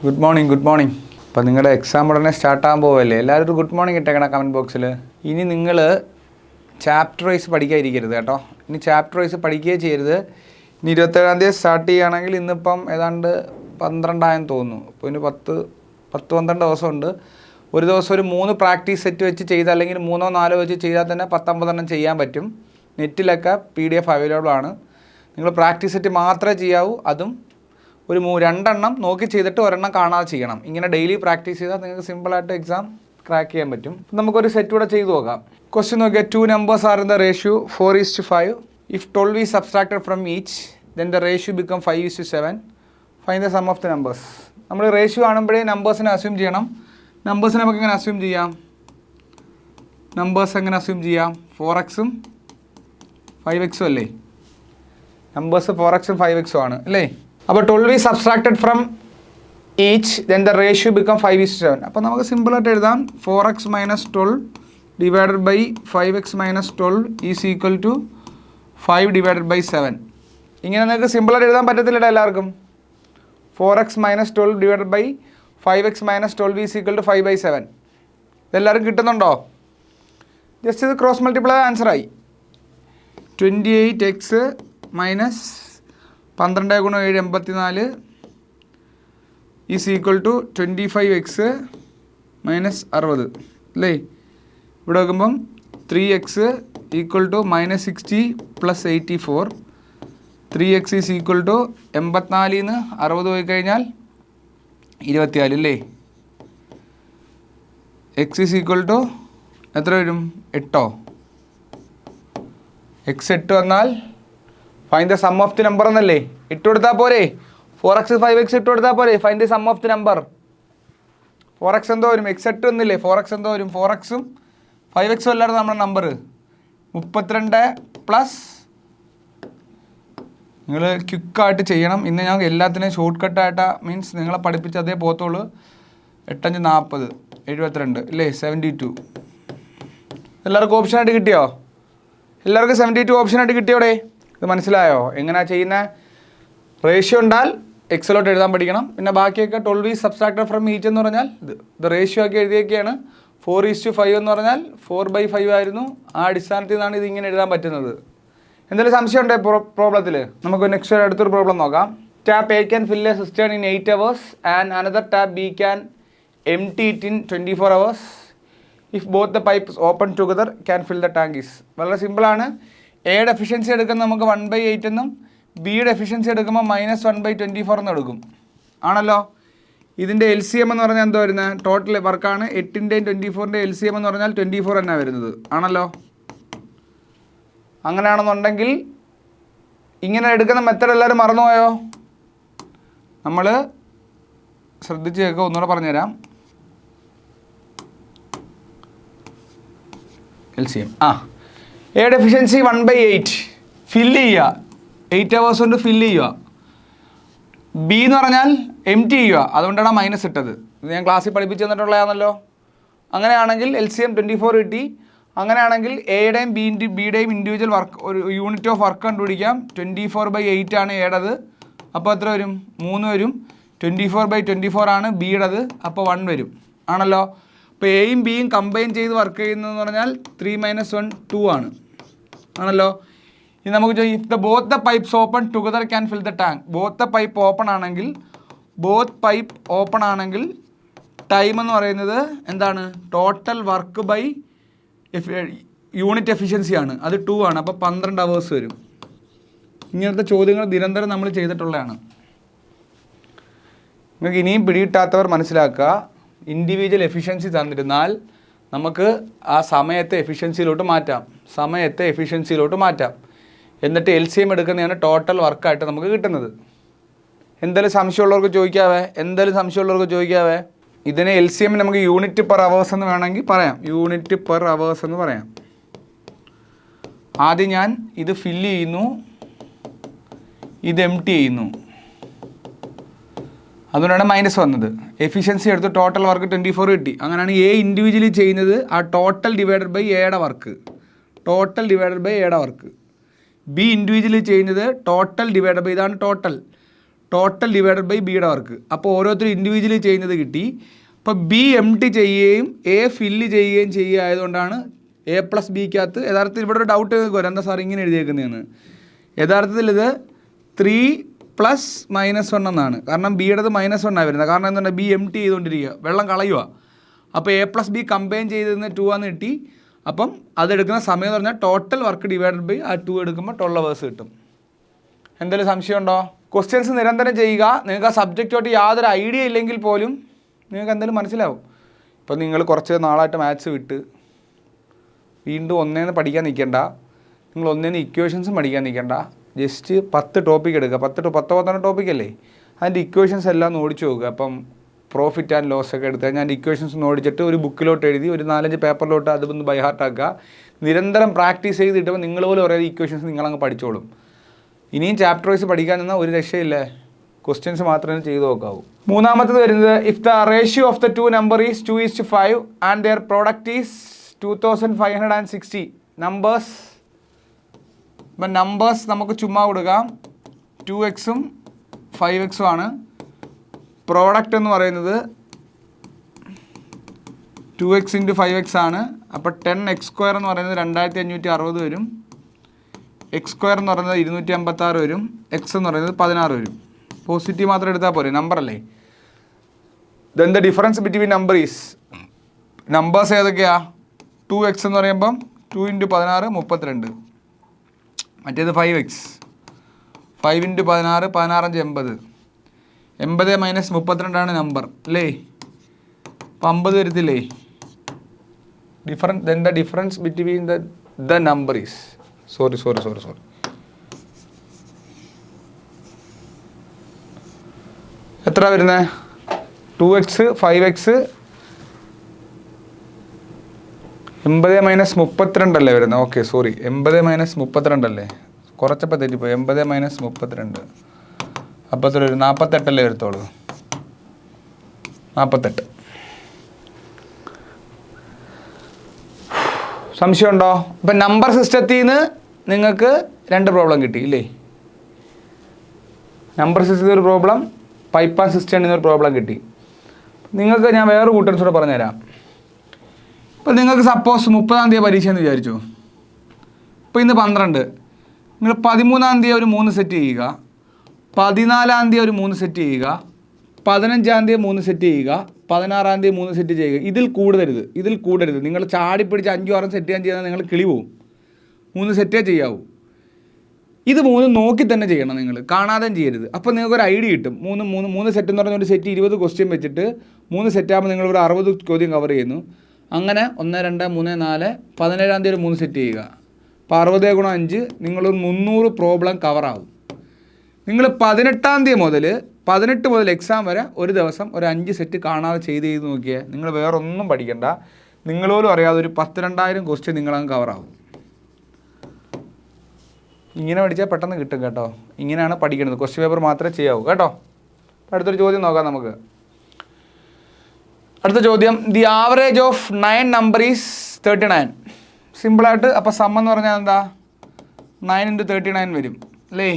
Good morning. അപ്പോൾ നിങ്ങളുടെ exam ഉടനെ സ്റ്റാർട്ടാകാൻ പോവല്ലേ, എല്ലാവരും ഒരു ഗുഡ് മോർണിംഗ് ഇട്ടേക്കണം കമൻറ്റ് ബോക്സിൽ. ഇനി നിങ്ങൾ ചാപ്റ്റർ വൈസ് പഠിക്കാതിരിക്കരുത് കേട്ടോ. ഇനി ചാപ്റ്റർ വൈസ് പഠിക്കുകയേ ചെയ്യരുത്. ഇനി 27-ാം തീയതി സ്റ്റാർട്ട് ചെയ്യുകയാണെങ്കിൽ ഇന്നിപ്പം ഏതാണ്ട് 12 തോന്നുന്നു. അപ്പോൾ ഇനി 10-12 ദിവസമുണ്ട്. ഒരു ദിവസം ഒരു 3 പ്രാക്ടീസ് സെറ്റ് വെച്ച് ചെയ്താൽ, അല്ലെങ്കിൽ 3-4 വെച്ച് ചെയ്താൽ തന്നെ 10-50 ചെയ്യാൻ പറ്റും. നെറ്റിലൊക്കെ PDF അവൈലബിൾ ആണ്. നിങ്ങൾ പ്രാക്ടീസ് സെറ്റ് മാത്രമേ ചെയ്യാവൂ. അതും ഒരു 2 നോക്കി ചെയ്തിട്ട് 1 കാണാതെ ചെയ്യണം. ഇങ്ങനെ ഡെയിലി പ്രാക്ടീസ് ചെയ്താൽ നിങ്ങൾക്ക് സിമ്പിളായിട്ട് എക്സാം ക്രാക്ക് ചെയ്യാൻ പറ്റും. നമുക്കൊരു സെറ്റ് കൂടെ ചെയ്ത് നോക്കാം. ക്വസ്റ്റ്യൻ നോക്കിയാൽ 2 numbers are in the ratio 4:5. If 12 is subtracted from each, then the ratio become 5:7. Find the sum of the numbers. നമ്മൾ റേഷ്യോ കാണുമ്പോഴേ നമ്പേഴ്സിനെ അസ്യൂം ചെയ്യണം. നമ്പേഴ്സിനെ നമുക്ക് എങ്ങനെ അസ്യൂം ചെയ്യാം? നമ്പേഴ്സ് എങ്ങനെ അസ്യൂം ചെയ്യാം? 4x-ഉം 5x-ഉം അല്ലേ? നമ്പേഴ്സ് 4x-ഉം 5x-ഉം ആണ് അല്ലേ? അപ്പോൾ 12 is subtracted from each, then the ratio become 5:7. അപ്പോൾ നമുക്ക് സിമ്പിളായിട്ട് എഴുതാം 4x minus 12 divided by 5x minus 12 is equal to 5 divided by 7. ഇങ്ങനെ നിങ്ങൾക്ക് സിമ്പിളായിട്ട് എഴുതാൻ പറ്റത്തില്ലടാ എല്ലാവർക്കും. 4x minus 12 divided by 5x minus 12 is equal to 5/7. ഇതെല്ലാവരും കിട്ടുന്നുണ്ടോ? ജസ്റ്റ് ഇത് ക്രോസ് മൾട്ടിപ്ലൈ ആൻസറായി. 28x minus 12 × 7 84 is equal to 25x minus 60 അല്ലേ? ഇവിടെ നോക്കുമ്പം 3x equal to -60 + 84. 3x is equal to 84 നിന്ന് 60 പോയി കഴിഞ്ഞാൽ 24 അല്ലേ? x ഈസ് ഈക്വൽ ടു എത്ര വരും? 8. x 8 വന്നാൽ find the sum of the number എന്നല്ലേ? ഇട്ട് കൊടുത്താൽ പോരെ? 4x 5x ഇട്ട് കൊടുത്താൽ പോരെ? Find the sum of the number. 4x എന്തോ വരും? x 8 എന്നില്ലേ? 4x എന്തോ വരും? 4x-ഉം 5x-ഉം അല്ലായിരുന്നു നമ്മുടെ നമ്പർ. 32 പ്ലസ്, നിങ്ങൾ ക്വിക്കായിട്ട് ചെയ്യണം. ഇന്ന് ഞാൻ എല്ലാത്തിനെയും ഷോർട്ട് കട്ടായിട്ട് മീൻസ് നിങ്ങളെ പഠിപ്പിച്ച് അതേ പോകത്തുള്ളൂ. 8 × 5 = 72 അല്ലേ? 72. എല്ലാവർക്കും ഓപ്ഷനായിട്ട് കിട്ടിയോ? എല്ലാവർക്കും 72 ഓപ്ഷനായിട്ട് കിട്ടിയോടെ? ഇത് മനസ്സിലായോ എങ്ങനെയാണ് ചെയ്യുന്നത്? റേഷ്യോ ഉണ്ടാൽ എക്സലോട്ട് എഴുതാൻ പഠിക്കണം. പിന്നെ ബാക്കിയൊക്കെ 12 is subtracted from each എന്ന് പറഞ്ഞാൽ ഇത് റേഷ്യോ ഒക്കെ എഴുതിയൊക്കെയാണ്. 4:5 എന്ന് പറഞ്ഞാൽ 4/5 ആയിരുന്നു. ആ അടിസ്ഥാനത്തിൽ നിന്നാണ് ഇതിങ്ങനെ എഴുതാൻ പറ്റുന്നത്. എന്തെങ്കിലും സംശയം ഉണ്ടോ പ്രോബ്ലത്തിൽ? നമുക്ക് നെക്സ്റ്റ് അടുത്തൊരു പ്രോബ്ലം നോക്കാം. Tap A can fill a cistern in 8 hours and another tap B can empty it in 24 hours. If both the pipes open together, can fill the tank is. വളരെ സിമ്പിളാണ്. എയുടെ എഫിഷ്യൻസി എടുക്കുന്ന നമുക്ക് 1/8 എന്നും ബിയുടെ efficiency എടുക്കുമ്പോൾ -1/24 എന്ന് എടുക്കും. ആണല്ലോ? ഇതിൻ്റെ LCM എന്ന് പറഞ്ഞാൽ എന്താ വരുന്നത്? ടോട്ടൽ വർക്കാണ്. 8-ൻ്റെയും 24-ൻ്റെയും LCM എന്ന് പറഞ്ഞാൽ 24 തന്നെയാണ് വരുന്നത്. ആണല്ലോ? അങ്ങനെയാണെന്നുണ്ടെങ്കിൽ ഇങ്ങനെ എടുക്കുന്ന മെത്തേഡ് എല്ലാവരും മറന്നുപോയോ? നമ്മൾ ശ്രദ്ധിച്ച് കേൾക്കുക, ഒന്നുകൂടെ പറഞ്ഞുതരാം. LCM എയുടെ എഫിഷ്യൻസി 1/8 ഫില്ല് ചെയ്യുക. 8 hours കൊണ്ട് ഫില്ല് ചെയ്യുക. ബി എന്ന് പറഞ്ഞാൽ എംപ്റ്റി ചെയ്യുക. അതുകൊണ്ടാണ് മൈനസ് ഇട്ടത്. ഇത് ഞാൻ ക്ലാസ്സിൽ പഠിപ്പിച്ച് തന്നിട്ടുള്ളതാണല്ലോ. അങ്ങനെയാണെങ്കിൽ LCM 24 കിട്ടി. അങ്ങനെയാണെങ്കിൽ എയുടെയും ബിയുടെയും ഇൻഡിവിജ്വൽ വർക്ക് ഒരു യൂണിറ്റ് ഓഫ് വർക്ക് കണ്ടുപിടിക്കാം. 24/8 ആണ് എയുടേത്. അപ്പോൾ എത്ര വരും? 3 വരും. 24/24 ആണ് ബിയുടേത്. അപ്പോൾ 1 വരും. ആണല്ലോ? അപ്പോൾ എയും ബിയും കമ്പൈൻ ചെയ്ത് വർക്ക് ചെയ്യുന്നതെന്ന് പറഞ്ഞാൽ 3 - 1 2 ആണ്. ആണല്ലോ? ഇനി നമുക്ക് ചോദിക്കാം, if both the pipes open together can fill the tank. Both the pipe open ആണെങ്കിൽ ടൈം എന്ന് പറയുന്നത് എന്താണ്? Total work by unit efficiency ആണ്. അത് 2 ആണ്. അപ്പോൾ 12 hours വരും. ഇങ്ങനത്തെ ചോദ്യങ്ങൾ നിരന്തരം നമ്മൾ ചെയ്തിട്ടുള്ളതാണ്. നിങ്ങൾക്ക് ഇനിയും പിടികിട്ടാത്തവർ മനസ്സിലാക്കുക, ഇൻഡിവിജ്വൽ എഫിഷ്യൻസി തന്നിരുന്നാൽ നമുക്ക് ആ സമയത്തെ എഫിഷ്യൻസിയിലോട്ട് മാറ്റാം. എന്നിട്ട് LCM എടുക്കുന്നതാണ് ടോട്ടൽ വർക്കായിട്ട് നമുക്ക് കിട്ടുന്നത്. എന്തെങ്കിലും സംശയമുള്ളവർക്ക് ചോദിക്കാവേ. ഇതിനെ LCM നമുക്ക് യൂണിറ്റ് പെർ അവേഴ്സ് എന്ന് വേണമെങ്കിൽ പറയാം. ആദ്യം ഞാൻ ഇത് ഫില്ല് ചെയ്യുന്നു, ഇത് എംപ്റ്റി ചെയ്യുന്നു. അതുകൊണ്ടാണ് മൈനസ് വന്നത്. എഫിഷ്യൻസി എടുത്ത് ടോട്ടൽ വർക്ക് 24 കിട്ടി. അങ്ങനെയാണ് എ ഇൻഡിവിജ്വലി ചെയ്യുന്നത് ആ ടോട്ടൽ ഡിവൈഡഡ് ബൈ എയുടെ വർക്ക്. ബി ഇൻഡിവിജ്വലി ചെയ്യുന്നത് ടോട്ടൽ ഡിവൈഡ് ബൈ ഇതാണ് ടോട്ടൽ ഡിവൈഡഡ് ബൈ ബിയുടെ വർക്ക്. അപ്പോൾ ഓരോരുത്തരും ഇൻഡിവിജ്വലി ചെയ്യുന്നത് കിട്ടി. അപ്പോൾ ബി എം ടി ചെയ്യുകയും എ ഫില്ല് ചെയ്യുകയും ചെയ്യുക ആയതുകൊണ്ടാണ് എ പ്ലസ് ബിക്കകത്ത് യഥാർത്ഥത്തിൽ ഇവിടെ ഒരു ഡൗട്ട് വരും, എന്താ സാർ ഇങ്ങനെ എഴുതിയേക്കുന്നതെന്ന്. യഥാർത്ഥത്തിൽ ഇത് 3 പ്ലസ് -1 എന്നാണ്. കാരണം ബിയുടേത് -1 ആയി വരുന്നത്. കാരണം എന്താണ്, ബി എം ടി ചെയ്തുകൊണ്ടിരിക്കുക, വെള്ളം കളയുക. അപ്പോൾ എ പ്ലസ് ബി കമ്പൈൻ ചെയ്തതിന് 2 ആണെന്ന് കിട്ടി. അപ്പം അതെടുക്കുന്ന സമയം എന്ന് പറഞ്ഞാൽ ടോട്ടൽ വർക്ക് ഡിവൈഡഡ് ബൈ ആ 2 എടുക്കുമ്പോൾ 12 hours കിട്ടും. എന്തെങ്കിലും സംശയമുണ്ടോ? ക്വസ്റ്റ്യൻസ് നിരന്തരം ചെയ്യുക. നിങ്ങൾക്ക് ആ സബ്ജക്റ്റുമായിട്ട് യാതൊരു ഐഡിയ ഇല്ലെങ്കിൽ പോലും നിങ്ങൾക്ക് എന്തെങ്കിലും മനസ്സിലാവും. ഇപ്പം നിങ്ങൾ കുറച്ച് നാളായിട്ട് മാത്സ് വിട്ട് വീണ്ടും ഒന്നേന്ന് പഠിക്കാൻ നിൽക്കേണ്ട, നിങ്ങൾ ഒന്നേന്ന് ഇക്വേഷൻസും പഠിക്കാൻ നിൽക്കേണ്ട. ജസ്റ്റ് 10 ടോപ്പിക് എടുക്കുക. 10 ടോപ്പിക്കല്ലേ, അതിൻ്റെ ഇക്വേഷൻസ് എല്ലാം ഒന്ന് ഓടിച്ചു നോക്കുക. അപ്പം പ്രോഫിറ്റ് ആൻഡ് ലോസ് ഒക്കെ എടുത്ത് ഞാൻ ഇക്വേഷൻസ് ഒന്ന് ഓടിച്ചിട്ട് ഒരു ബുക്കിലോട്ട് എഴുതി ഒരു 4-5 പേപ്പറിലോട്ട് അതൊന്ന് ബൈ ഹാർട്ടാക്കുക. നിരന്തരം പ്രാക്ടീസ് ചെയ്ത് കിട്ടുമ്പോൾ നിങ്ങൾ പോലും ഓരോ ഇക്വേഷൻസ് നിങ്ങളങ്ങ് പഠിച്ചോളും. ഇനിയും ചാപ്റ്റർ വൈസ് പഠിക്കാൻ നിന്നാൽ ഒരു രക്ഷയില്ലേ, ക്വസ്റ്റ്യൻസ് മാത്രമേ ചെയ്ത് നോക്കാവൂ. മൂന്നാമത്തത് വരുന്നത്, if the ratio of the 2 number is 2:5 and their product is 2560. Numbers, ഇപ്പം നമ്പേഴ്സ് നമുക്ക് ചുമ്മാ കൊടുക്കാം. 2x-ഉം 5x-ഉം ആണ്. പ്രോഡക്റ്റ് എന്ന് പറയുന്നത് 2x × 5x ആണ്. അപ്പോൾ 10x² എന്ന് പറയുന്നത് 2560 വരും. x² എന്ന് പറയുന്നത് 256 വരും. x എന്ന് പറയുന്നത് 16 വരും. പോസിറ്റീവ് മാത്രം എടുത്താൽ പോരെ, നമ്പർ അല്ലേ. Then the difference between number is, numbers ഏതൊക്കെയാ? 2x എന്ന് പറയുമ്പം 2 × 16 32. മറ്റേത് 5x 5 × 16 16 × 80. 80 - 32 നമ്പർ അല്ലേ. അപ്പം 50 വരത്തില്ലേ difference. Then the difference between the number is, sorry എത്ര വരുന്നത്? 2x 5x 80 - 32 അല്ലേ വരുന്നത്. ഓക്കെ സോറി, 80 - 32 അല്ലേ, കുറച്ചപ്പോൾ തെറ്റിപ്പോയി. 80 - 32 അപ്പോൾ ഒരു 48 അല്ലേ വരത്തോളൂ. 48. സംശയമുണ്ടോ? ഇപ്പം നമ്പർ സിസ്റ്റത്തിൽ നിന്ന് നിങ്ങൾക്ക് 2 പ്രോബ്ലം കിട്ടി ഇല്ലേ. നമ്പർ സിസ്റ്റത്തിൽ ഒരു പ്രോബ്ലം, പൈപ്പാൻ സിസ്റ്റത്തിൽ നിന്നൊരു പ്രോബ്ലം കിട്ടി. നിങ്ങൾക്ക് ഞാൻ വേറെ കൂട്ടൻസ് കൂടെ പറഞ്ഞുതരാം. ഇപ്പോൾ നിങ്ങൾക്ക് സപ്പോസ് 30-ാം തീയതി പരീക്ഷ എന്ന് വിചാരിച്ചു. ഇപ്പോൾ ഇന്ന് 12, നിങ്ങൾ 13-ാം തീയതി ഒരു 3 സെറ്റ് ചെയ്യുക, 14-ാം തീയതി ഒരു 3 സെറ്റ് ചെയ്യുക, 15-ാം തീയതി 3 സെറ്റ് ചെയ്യുക, 16-ാം തീയതി 3 സെറ്റ് ചെയ്യുക. ഇതിൽ കൂടരുത്. നിങ്ങൾ ചാടിപ്പിടിച്ച് 5-6 സെറ്റ് ചെയ്യാൻ ചെയ്താൽ നിങ്ങൾ കിളി പോവും. 3 സെറ്റേ ചെയ്യാവൂ. ഇത് 3 നോക്കി തന്നെ ചെയ്യണം, നിങ്ങൾ കാണാതെ ചെയ്യരുത്. അപ്പോൾ നിങ്ങൾക്കൊരു ഐഡിയ കിട്ടും. 3 സെറ്റ് എന്ന് പറഞ്ഞാൽ ഒരു സെറ്റ് 20 ക്വസ്റ്റ്യൻ വെച്ചിട്ട് 3 സെറ്റാകുമ്പോൾ നിങ്ങളൊരു 60 ചോദ്യം കവർ ചെയ്യുന്നു. അങ്ങനെ 1 2 3 4 17-ാം തീയതി ഒരു 3 സെറ്റ് ചെയ്യുക. അപ്പോൾ 60 × 5 നിങ്ങളൊരു 300 പ്രോബ്ലം കവറാവും. നിങ്ങൾ 18-ാം തീയതി മുതൽ 18 മുതൽ എക്സാം വരെ ഒരു ദിവസം ഒരു 5 സെറ്റ് കാണാതെ ചെയ്ത് നോക്കിയാൽ നിങ്ങൾ വേറെ ഒന്നും പഠിക്കണ്ട. നിങ്ങൾ പോലും അറിയാതെ ഒരു 10,000-2000 ക്വസ്റ്റ്യൻ നിങ്ങളങ്ങ് കവറാവും. ഇങ്ങനെ പഠിച്ചാൽ പെട്ടെന്ന് കിട്ടും കേട്ടോ. ഇങ്ങനെയാണ് പഠിക്കുന്നത്. ക്വസ്റ്റ്യൻ പേപ്പർ മാത്രമേ ചെയ്യാവൂ കേട്ടോ. അടുത്തൊരു ചോദ്യം നോക്കാം നമുക്ക്. അടുത്ത ചോദ്യം, the average of 9 number is 39. സിമ്പിളായിട്ട് അപ്പോൾ സം എന്ന് പറഞ്ഞാൽ എന്താ, 9 × 39 വരും അല്ലേ.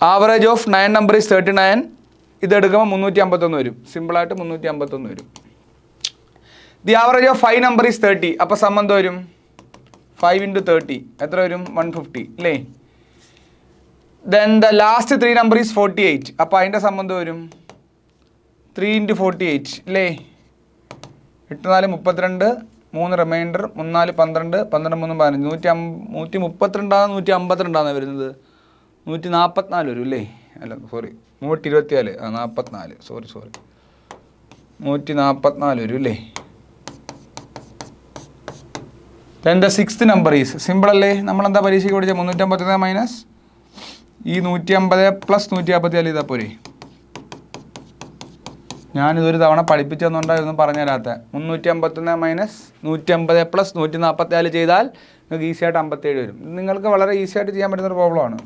Average of 9 number is 39. ഇതെടുക്കുമ്പോൾ 351 വരും. സിമ്പിളായിട്ട് 351 വരും. The average of 5 number is 30. അപ്പോൾ സം എന്തോ വരും, 5 × 30 എത്ര വരും, 150 അല്ലേ. Then the last 3 number is 48. അപ്പോൾ അതിൻ്റെ സംബന്ധം വരും 3 × 48 അല്ലേ. 8 4 32, 3 റിമൈൻഡർ, 3 4 12, 12 3 15, 132 152 വരുന്നത്. 144 വരും അല്ലേ. അല്ല സോറി 124, 44 സോറി 144 വരും അല്ലേ. Then the 6th number is, simple അല്ലേ. നമ്മളെന്താ പരീക്ഷയ്ക്ക് പഠിച്ച 351 മൈനസ് ഈ 150 പ്ലസ് 144 ഇതാ പോരെ. ഞാനിതൊരു തവണ പഠിപ്പിച്ചെന്നുണ്ടായിരുന്നു പറഞ്ഞുതരാത്ത. 351 മൈനസ് 150 പ്ലസ് 144 ചെയ്താൽ നിങ്ങൾക്ക് ഈസി ആയിട്ട് 57 വരും. നിങ്ങൾക്ക് വളരെ ഈസി ആയിട്ട് ചെയ്യാൻ പറ്റുന്നൊരു പ്രോബ്ലമാണ്.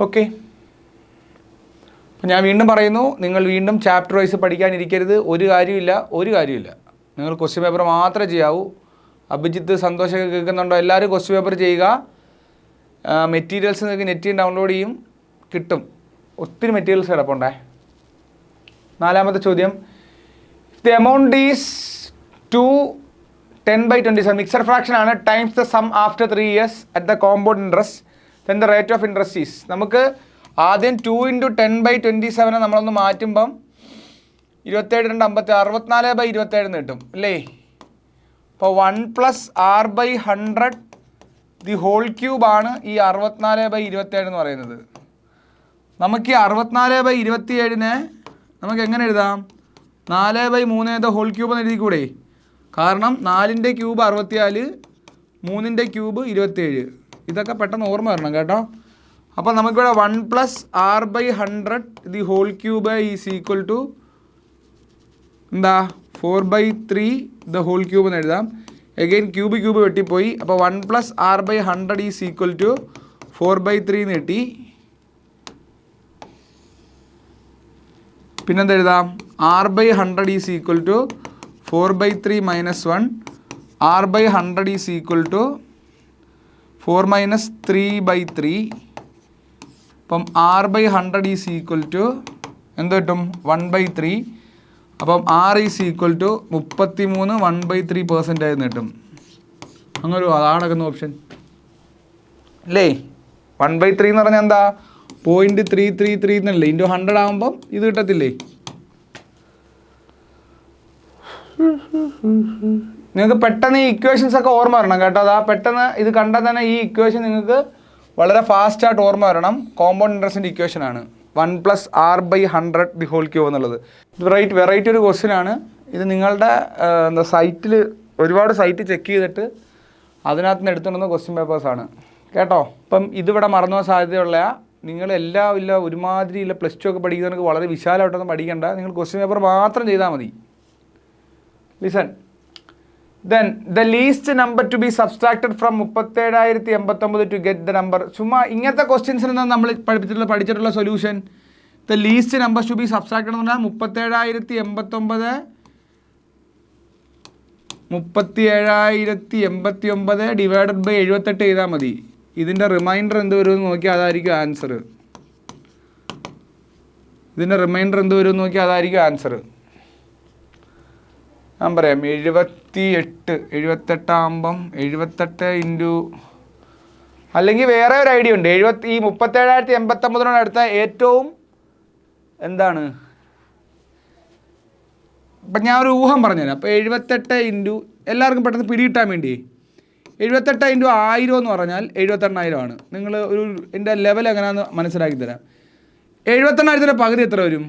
ഓക്കെ, അപ്പോൾ ഞാൻ വീണ്ടും പറയുന്നു, നിങ്ങൾ വീണ്ടും ചാപ്റ്റർ വൈസ് പഠിക്കാനിരിക്കരുത്. ഒരു കാര്യമില്ല. നിങ്ങൾ ക്വസ്റ്റ്യൻ പേപ്പർ മാത്രമേ ചെയ്യാവൂ. അഭിജിത്ത്, സന്തോഷമൊക്കെ കേൾക്കുന്നുണ്ടോ? എല്ലാവരും ക്വസ്റ്റ്യൻ പേപ്പർ ചെയ്യുക. മെറ്റീരിയൽസ് നിങ്ങൾക്ക് നെറ്റിൽ ഡൗൺലോഡ് ചെയ്യും, കിട്ടും. ഒത്തിരി മെറ്റീരിയൽസ് കിടപ്പുണ്ടേ. 4ാമത്തെ ചോദ്യം, the amount is 10/27 mixed fraction ആണ്, times the sum after 3 years at the compound interest, then the rate of interest is. നമുക്ക് ആദ്യം 2 × 10/27 നമ്മളൊന്ന് മാറ്റുമ്പം 27 × 56 64/27 കിട്ടും അല്ലേ. അപ്പോൾ 1 + r/100 ദി ഹോൾ ക്യൂബാണ് ഈ 64/27 എന്ന് പറയുന്നത്. നമുക്ക് ഈ 64/27 നമുക്ക് എങ്ങനെ എഴുതാം? 4/3 ദ ഹോൾ ക്യൂബ് എന്ന് എഴുതിക്കൂടെ? കാരണം 4ൻ്റെ ക്യൂബ് 64, 3ൻ്റെ ക്യൂബ് 27. ഇതൊക്കെ പെട്ടെന്ന് ഓർമ്മ വരണം കേട്ടോ. അപ്പോൾ നമുക്കിവിടെ 1 + r/100 the whole cube is equal to എന്താ 4/3 ദ ഹോൾ ക്യൂബ് എന്ന് എഴുതാം. എഗെയിൻ ക്യൂബ് വെട്ടിപ്പോയി. അപ്പോൾ 1 + r/100 ഈസ് ഈക്വൽ ടു 4/3 എന്ന് കിട്ടി. പിന്നെന്ത് എഴുതാം? r/100 is equal to 4/3 - 1. r/100 is equal to 4 - 3/3. അപ്പം r/100 ഈസ് ഈക്വൽ ടു എന്ത് കിട്ടും? 1/3. അപ്പം r ഈസ് ഈക്വൽ ടു 33 1/3% എന്ന് കിട്ടും. അങ്ങനെ അതാണ് കിടക്കുന്ന ഓപ്ഷൻ അല്ലേ. 1/3 എന്ന് പറഞ്ഞാൽ എന്താ? 0.333 എന്നല്ലേ, ഇൻറ്റു 100 ആകുമ്പം ഇത് കിട്ടത്തില്ലേ? നിങ്ങൾക്ക് പെട്ടെന്ന് ഈ ഇക്വേഷൻസ് ഒക്കെ ഓർമ്മ വരണം കേട്ടോ. അതാ പെട്ടെന്ന് ഇത് കണ്ടാൽ തന്നെ ഈ ഇക്വേഷൻ നിങ്ങൾക്ക് വളരെ ഫാസ്റ്റായിട്ട് ഓർമ്മ വരണം. കോമ്പൗണ്ട് ഇൻട്രസ്റ്റിൻ്റെ ഇക്വേഷനാണ് 1 + r/100 ദി ഹോൾ ക്യൂബ് എന്നുള്ളത്. ഇത് വെറൈറ്റി ഒരു ക്വസ്റ്റ്യൻ ആണ്. ഇത് നിങ്ങളുടെ സൈറ്റിൽ ഒരുപാട് സൈറ്റ് ചെക്ക് ചെയ്തിട്ട് അതിനകത്ത് നിന്ന് എടുത്തുകൊണ്ടുവന്ന ക്വസ്റ്റ്യൻ പേപ്പേഴ്സാണ് കേട്ടോ. ഇപ്പം ഇതിവിടെ മറന്നുപോകാൻ സാധ്യതയുള്ള നിങ്ങൾ ഇല്ല ഒരുമാതിരിയില്ല +2 ഒക്കെ പഠിക്കുന്നവർക്ക് വളരെ വിശാലമായിട്ടൊന്നും പഠിക്കേണ്ട. നിങ്ങൾ ക്വസ്റ്റ്യൻ പേപ്പർ മാത്രം ചെയ്താൽ മതി. Listen, then the least number to be subtracted from 37,089 to get the number. ചുമ്മാ ഇങ്ങനത്തെ ക്വസ്റ്റ്യൻസിൽ നിന്ന് നമ്മൾ പഠിച്ചിട്ടുള്ള solution. The least number to be subtracted എന്ന് പറഞ്ഞാൽ 37,089 ഡിവൈഡഡ് ബൈ 78 ചെയ്താൽ മതി. ഇതിൻ്റെ റിമൈൻഡർ എന്ത് വരുമെന്ന് നോക്കിയാൽ അതായിരിക്കും ആൻസർ. ഞാൻ പറയാം 78 ആകുമ്പം 78 ഇൻറ്റു, അല്ലെങ്കിൽ വേറെ ഒരു ഐഡിയ ഉണ്ട്. ഈ 37,089 അടുത്ത ഏറ്റവും എന്താണ്, ഇപ്പം ഞാൻ ഒരു ഊഹം പറഞ്ഞുതരാം. അപ്പോൾ 78 ഇൻറ്റു എല്ലാവർക്കും പെട്ടെന്ന് പിടികിട്ടാൻ വേണ്ടി 78 ഇൻറ്റു 1000 എന്ന് പറഞ്ഞാൽ 78,000 ആണ്. നിങ്ങൾ എൻ്റെ ലെവൽ എങ്ങനെയാണെന്ന് മനസ്സിലാക്കി തരാം. 78,000 പകുതി എത്ര വരും?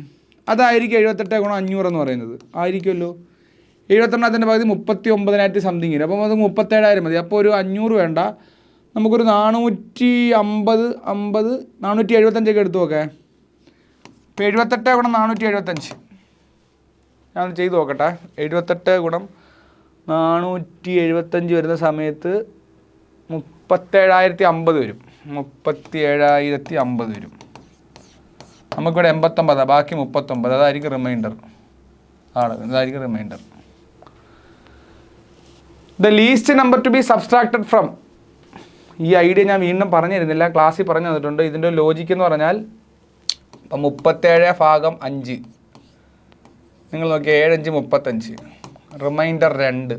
അതായിരിക്കും 78 × 500 എന്ന് പറയുന്നത്. ആയിരിക്കുമല്ലോ. 78,000 പകുതി 39,000 സംതിങ് വരും. അപ്പം അത് 37,000 മതി. അപ്പോൾ ഒരു 500 വേണ്ട, നമുക്കൊരു 475 ഒക്കെ എടുത്തു നോക്കേ. ഇപ്പോൾ 78 × 475 ഞാൻ ചെയ്ത് നോക്കട്ടെ. 78 × 475 വരുന്ന സമയത്ത് 37,050 വരും. 37,050 വരും. നമുക്കിവിടെ 89, ബാക്കി 39. അതായിരിക്കും remainder. The least number to be subtracted from. ഈ ഐഡിയ ഞാൻ വീണ്ടും പറഞ്ഞു തരുന്നില്ല, ക്ലാസ്സിൽ പറഞ്ഞു തന്നിട്ടുണ്ട്. ഇതിൻ്റെ ലോജിക്ക് എന്ന് പറഞ്ഞാൽ ഇപ്പം 37/5 നിങ്ങൾ നോക്കിയാൽ 7 5 35, റിമൈൻഡർ 2.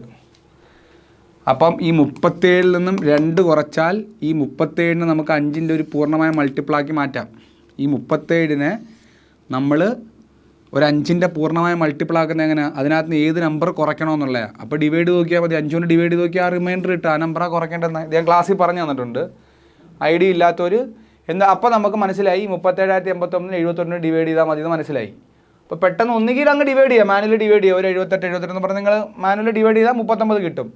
അപ്പം ഈ 37-ൽ നിന്നും 2 കുറച്ചാൽ ഈ 37-നെ നമുക്ക് 5ൻ്റെ ഒരു പൂർണ്ണമായ മൾട്ടിപ്പിളാക്കി മാറ്റാം. ഈ 37-നെ നമ്മൾ ഒരു 5ൻ്റെ പൂർണ്ണമായ മൾട്ടിപ്പിളാക്കുന്നത് എങ്ങനെയാണ്? അതിനകത്ത് നിന്ന് ഏത് നമ്പർ കുറയ്ക്കണമെന്നുള്ളതാണ്. അപ്പോൾ ഡിവൈഡ് നോക്കിയാൽ മതി. 5 കൊണ്ട് ഡിവൈഡ് നോക്കിയാൽ ആ റിമൈൻഡർ കിട്ടും. ആ നമ്പറാണ് കുറയ്ക്കേണ്ടതെന്ന് ഞാൻ ക്ലാസ്സിൽ പറഞ്ഞു തന്നിട്ടുണ്ട്. ഐഡിയ ഇല്ലാത്തവർ അപ്പോൾ നമുക്ക് മനസ്സിലായി 37,089 71 ഡിവൈഡ് ചെയ്താൽ മതി എന്ന് മനസ്സിലായി. അപ്പോൾ പെട്ടെന്ന് ഒന്നുകിൽ അങ്ങ് ഡിവൈഡ് ചെയ്യുക, മാനുവലി ഡിവൈഡ് ചെയ്യുക. ഒരു 78 എന്ന് പറഞ്ഞാൽ നിങ്ങൾ മാനുവലി ഡിവൈഡ് ചെയ്താൽ 39 കിട്ടും.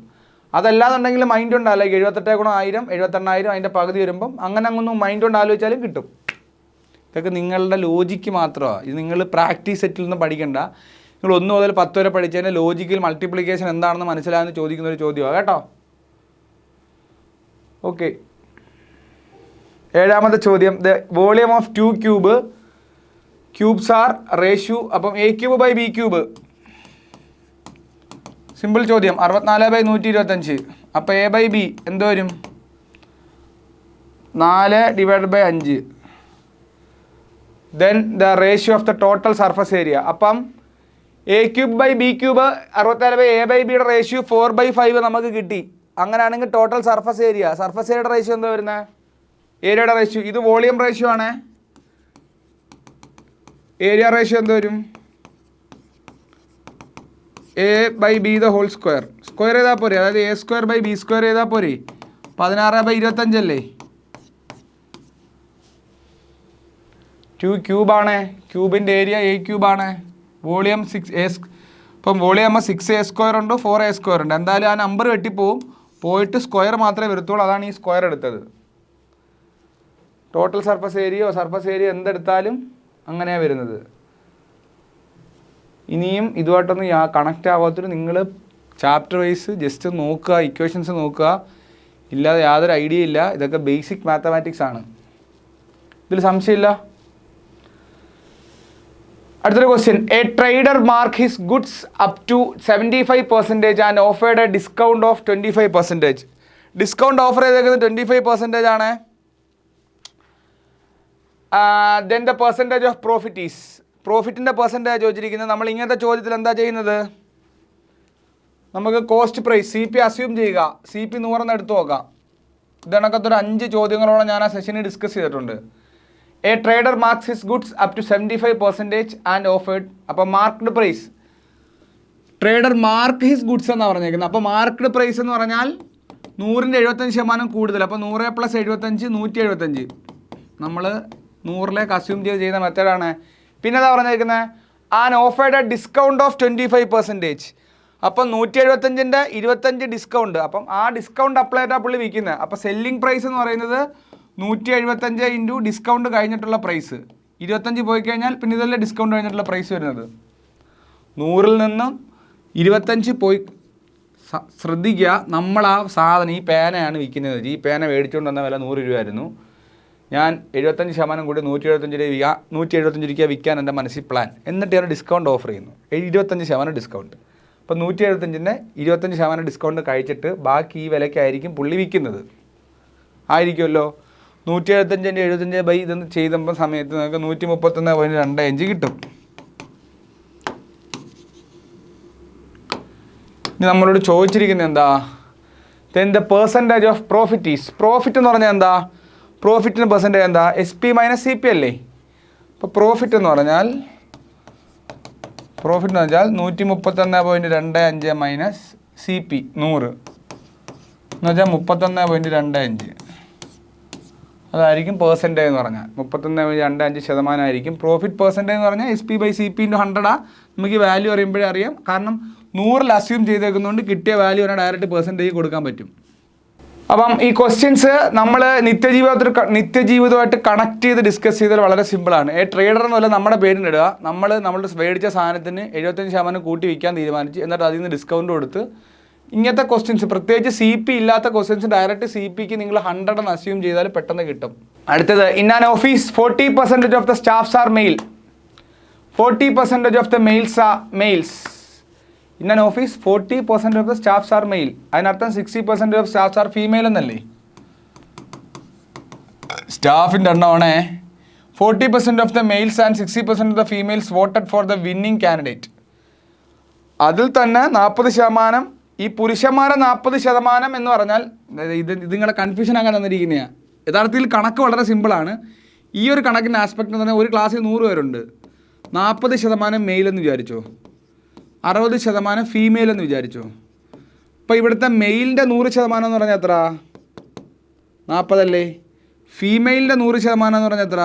അതല്ലാന്നുണ്ടെങ്കിൽ മൈൻഡ് കൊണ്ട് ആലോചിക്കുക. 78 × 1000 78,000 അതിൻ്റെ പകുതി വരുമ്പം അങ്ങനെ അങ്ങൊന്നും മൈൻഡ് കൊണ്ട് ആലോചിച്ചാലും കിട്ടും. ഇതൊക്കെ നിങ്ങളുടെ ലോജിക്ക് മാത്രമാണ്. ഇത് നിങ്ങൾ പ്രാക്ടീസ് സെറ്റിൽ നിന്ന് പഠിക്കണ്ട. നിങ്ങൾ 1 മുതൽ 10 വരെ പഠിച്ചതിൻ്റെ ലോജിക്കൽ മൾട്ടിപ്ലിക്കേഷൻ എന്താണെന്ന് മനസ്സിലായെന്ന് ചോദിക്കുന്ന ഒരു ചോദ്യമാണ് കേട്ടോ. ഓക്കെ, 7ാമത്തെ ചോദ്യം. The volume of 2 cubes are ratio. അപ്പം a³/b³. സിമ്പിൾ ചോദ്യം. 64/125. അപ്പോൾ a/b എന്ത് വരും? 4/5. Then the ratio of the total surface area. അപ്പം A³/B³ 64/A/Bയുടെ റേഷ്യോ 4/5 നമുക്ക് കിട്ടി. അങ്ങനെയാണെങ്കിൽ ടോട്ടൽ സർഫസ് ഏരിയയുടെ റേഷ്യോ എന്താ വരുന്നത്? ഏരിയയുടെ റേഷ്യോ, ഇത് വോളിയം റേഷ്യോ ആണ്. ഏരിയ റേഷ്യോ എന്ത് വരും? A/B² സ്ക്വയർ ചെയ്താൽ പോരെ, അതായത് A²/B² ചെയ്താൽ പോരെ. 16/25 അല്ലേ? 2 ക്യൂബാണ്. ക്യൂബിൻ്റെ ഏരിയ A³ ആണ്. Volume 6A. ഇപ്പം വോളിയം 6A² ഉണ്ട്, 4A² ഉണ്ട്. എന്തായാലും ആ നമ്പർ പോയിട്ട് സ്ക്വയർ മാത്രമേ വരത്തുള്ളൂ. അതാണ് ഈ സ്ക്വയർ എടുത്തത്. ടോട്ടൽ സർഫസ് ഏരിയ എന്തെടുത്താലും അങ്ങനെയാണ് വരുന്നത്. ഇനിയും ഇതുമായിട്ടൊന്നും കണക്റ്റ് ആവാത്തൊരു നിങ്ങൾ ചാപ്റ്റർ വൈസ് ജസ്റ്റ് നോക്കുക, ഇക്വേഷൻസ് നോക്കുക. ഇല്ലാതെ യാതൊരു ഐഡിയ ഇല്ല. ഇതൊക്കെ ബേസിക് മാത്തമാറ്റിക്സ് ആണ്, ഇതിൽ സംശയമില്ല. അടുത്തൊരു question. A trader mark his goods up to 75% and offered a discount of 25%. Discount offer ചെയ്തേക്കുന്നത് 25% ആണ്. Then the percentage of profit is. പ്രോഫിറ്റിൻ്റെ പെർസെൻറ്റേജ് ചോദിച്ചിരിക്കുന്നത്. നമ്മൾ ഇങ്ങനത്തെ ചോദ്യത്തിൽ എന്താ ചെയ്യുന്നത്? നമുക്ക് കോസ്റ്റ് പ്രൈസ് CP അസ്യൂം ചെയ്യുക. CP 100 എടുത്ത് നോക്കാം. ഇതണക്കത്തൊരു 5 ചോദ്യങ്ങളോളം ഞാൻ ആ സെഷനിൽ ഡിസ്കസ് ചെയ്തിട്ടുണ്ട്. A trader marks his goods up to 75% and offered. അപ്പോൾ marked price, trader mark his goods എന്നാണ് പറഞ്ഞേക്കുന്നത്. അപ്പോൾ മാർക്ക്ഡ് പ്രൈസ് എന്ന് പറഞ്ഞാൽ 100ൻ്റെ 75% കൂടുതൽ. അപ്പോൾ 100 + 75 175. നമ്മൾ 100ലേക്ക് അസ്യൂം ചെയ്യുന്ന മെത്തേഡാണ്. പിന്നെ എന്താ പറഞ്ഞേക്കുന്നത്? And offered a discount of 25%. അപ്പം 175ൻ്റെ 25 ഡിസ്കൗണ്ട്. അപ്പം ആ ഡിസ്കൗണ്ട് അപ്ലൈ ചെയ്താൽ പുള്ളി വിൽക്കുന്നത്. അപ്പോൾ സെല്ലിംഗ് പ്രൈസ് എന്ന് പറയുന്നത് 175 ഇൻറ്റു ഡിസ്കൗണ്ട് കഴിഞ്ഞിട്ടുള്ള പ്രൈസ്. 25 പോയി കഴിഞ്ഞാൽ പിന്നെ ഇതല്ലേ ഡിസ്കൗണ്ട് കഴിഞ്ഞിട്ടുള്ള പ്രൈസ് വരുന്നത്. 100ൽ നിന്നും 25 പോയി. ശ്രദ്ധിക്കുക, നമ്മൾ ആ സാധനം, ഈ പേനയാണ് വിൽക്കുന്നത്. ഈ പേന മേടിച്ചുകൊണ്ട് വന്ന വില 100 രൂപയായിരുന്നു. ഞാൻ 75% കൂടി 175 രൂപ വിൽക്കാൻ എൻ്റെ മനസ്സിൽ പ്ലാൻ. എന്നിട്ട് ഞാൻ ഡിസ്കൗണ്ട് ഓഫർ ചെയ്യുന്നു, 25% ഡിസ്കൗണ്ട്. അപ്പോൾ 175ൻ്റെ 25% ഡിസ്കൗണ്ട് കഴിച്ചിട്ട് ബാക്കി ഈ വിലയ്ക്കായിരിക്കും പുള്ളി വിൽക്കുന്നത്. ആയിരിക്കുമല്ലോ. 175ൻ്റെ 75 ഇതൊന്ന് ചെയ്തപ്പോൾ സമയത്ത് നമുക്ക് 131.25 കിട്ടും. ഇനി നമ്മളോട് ചോദിച്ചിരിക്കുന്നത് എന്താ? Then the percentage of profit is. Profit എന്ന് പറഞ്ഞാൽ എന്താ? പ്രോഫിറ്റിന് പെർസെൻറ്റേജ് എന്താ? SP - CP അല്ലേ? അപ്പോൾ പ്രോഫിറ്റ് എന്ന് പറഞ്ഞാൽ 131.25 CP 100 എന്ന് വെച്ചാൽ 31.25. അതായിരിക്കും പെർസെൻറ്റേജ് എന്ന് പറഞ്ഞാൽ. 31.25% ആയിരിക്കും പ്രോഫിറ്റ് പെർസെൻറ്റേജ് എന്ന് പറഞ്ഞാൽ. SP/CP × 100 നമുക്ക് ഈ വാല്യൂ അറിയുമ്പോഴേ അറിയാം. കാരണം 100ൽ അസ്യൂം ചെയ്തേക്കുന്നതുകൊണ്ട് കിട്ടിയ വാല്യൂ ആണ് ഡയറക്റ്റ് പെർസെൻറ്റേജ് കൊടുക്കാൻ പറ്റും. അപ്പം ഈ ക്വസ്റ്റ്യൻസ് നമ്മൾ നിത്യജീവിതമായിട്ട് കണക്ട് ചെയ്ത് ഡിസ്കസ് ചെയ്താൽ വളരെ സിമ്പിളാണ്. ട്രേഡർ എന്നല്ല നമ്മുടെ പേരിനിടുക. നമ്മളുടെ മേടിച്ച സാധനത്തിന് 75% കൂട്ടി വിൽക്കാൻ തീരുമാനിച്ച് എന്നിട്ട് അതിൽ നിന്ന് ഡിസ്കൗണ്ട് കൊടുത്ത് ഇങ്ങനത്തെ ക്വസ്റ്റ്യൻസ്, പ്രത്യേകിച്ച് CP ഇല്ലാത്ത ക്വസ്റ്റ്യൻസ് ഡയറക്റ്റ് CPക്ക് നിങ്ങൾ 100 എന്ന് അസ്യൂം ചെയ്താൽ പെട്ടെന്ന് കിട്ടും. അടുത്തത്, in an office 40% of the staffs are male. 40% of the males. In an office 40% of the staffs are male. അതിനർത്ഥം 60% ഓഫ് സ്റ്റാഫ്സ് ആർ ഫീമെയിൽ എന്നല്ലേ? സ്റ്റാഫിൻ്റെ എണ്ണമാണേ. 40% of the males and 60% of the females voted for the winning candidate. അതിൽ തന്നെ 40%, ഈ പുരുഷന്മാരെ 40% എന്ന് പറഞ്ഞാൽ ഇത് നിങ്ങളെ കൺഫ്യൂഷൻ ആകാൻ തന്നിരിക്കുന്നതാണ്. യഥാർത്ഥത്തിൽ കണക്ക് വളരെ സിമ്പിളാണ്. ഈ ഒരു കണക്കിൻ്റെ ആസ്പെക്ട് എന്ന് പറഞ്ഞാൽ ഒരു ക്ലാസ്സിൽ 100 പേരുണ്ട്. 40% മെയിൽ എന്ന് വിചാരിച്ചോ, 60% ഫീമെയിൽ എന്ന് വിചാരിച്ചോ. അപ്പോൾ ഇവിടുത്തെ മെയിലിൻ്റെ 100% എന്ന് പറഞ്ഞാൽ എത്ര? 40 അല്ലേ? ഫീമെയിലിൻ്റെ 100% എന്ന് പറഞ്ഞാൽ എത്ര?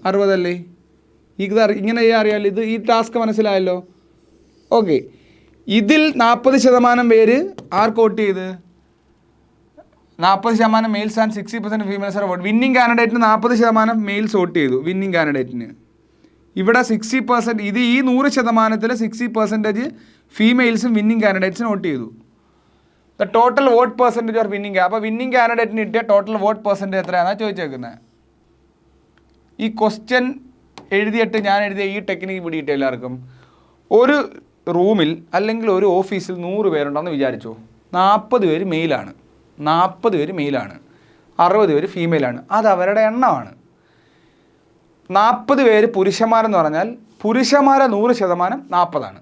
60 അല്ലേ? ഇങ്ങനെ അറിയാമല്ലോ. ഈ ടാസ്ക് മനസ്സിലായല്ലോ. ഓക്കെ, ഇതിൽ 40% പേര് ആർക്ക് വോട്ട് ചെയ്ത്? 40% males and 60% females are vote. Winning കാൻഡിഡേറ്റിന് 40% മെയിൽസ് വോട്ട് ചെയ്തു. വിന്നിംഗ് കാൻഡിഡേറ്റിന് ഇവിടെ 60%. ഇത് ഈ 100%-ൽ 60% ഫീമെയിൽസും വിന്നിംഗ് കാൻഡിഡേറ്റ്സിന് വോട്ട് ചെയ്തു. The total vote percentage or winning. അപ്പോൾ വിന്നിംഗ് കാൻഡിഡേറ്റിന് കിട്ടിയ ടോട്ടൽ വോട്ട് പെർസെൻറ്റേജ് എത്രയാണെന്നാണ് ചോദിച്ചേക്കുന്നത്. ഈ ക്വസ്റ്റ്യൻ എഴുതിയിട്ട് ഞാൻ എഴുതിയ ഈ ടെക്നിക്ക് പിടിയിട്ട് എല്ലാവർക്കും. ഒരു റൂമിൽ അല്ലെങ്കിൽ ഒരു ഓഫീസിൽ 100 പേരുണ്ടെന്ന് വിചാരിച്ചോ. 40 പേര് മെയിലാണ്. 60 പേര് ഫീമെയിലാണ്. അത് അവരുടെ എണ്ണമാണ്. 40 പേര് പുരുഷന്മാരെന്ന് പറഞ്ഞാൽ പുരുഷന്മാരെ 100% 40ആണ്.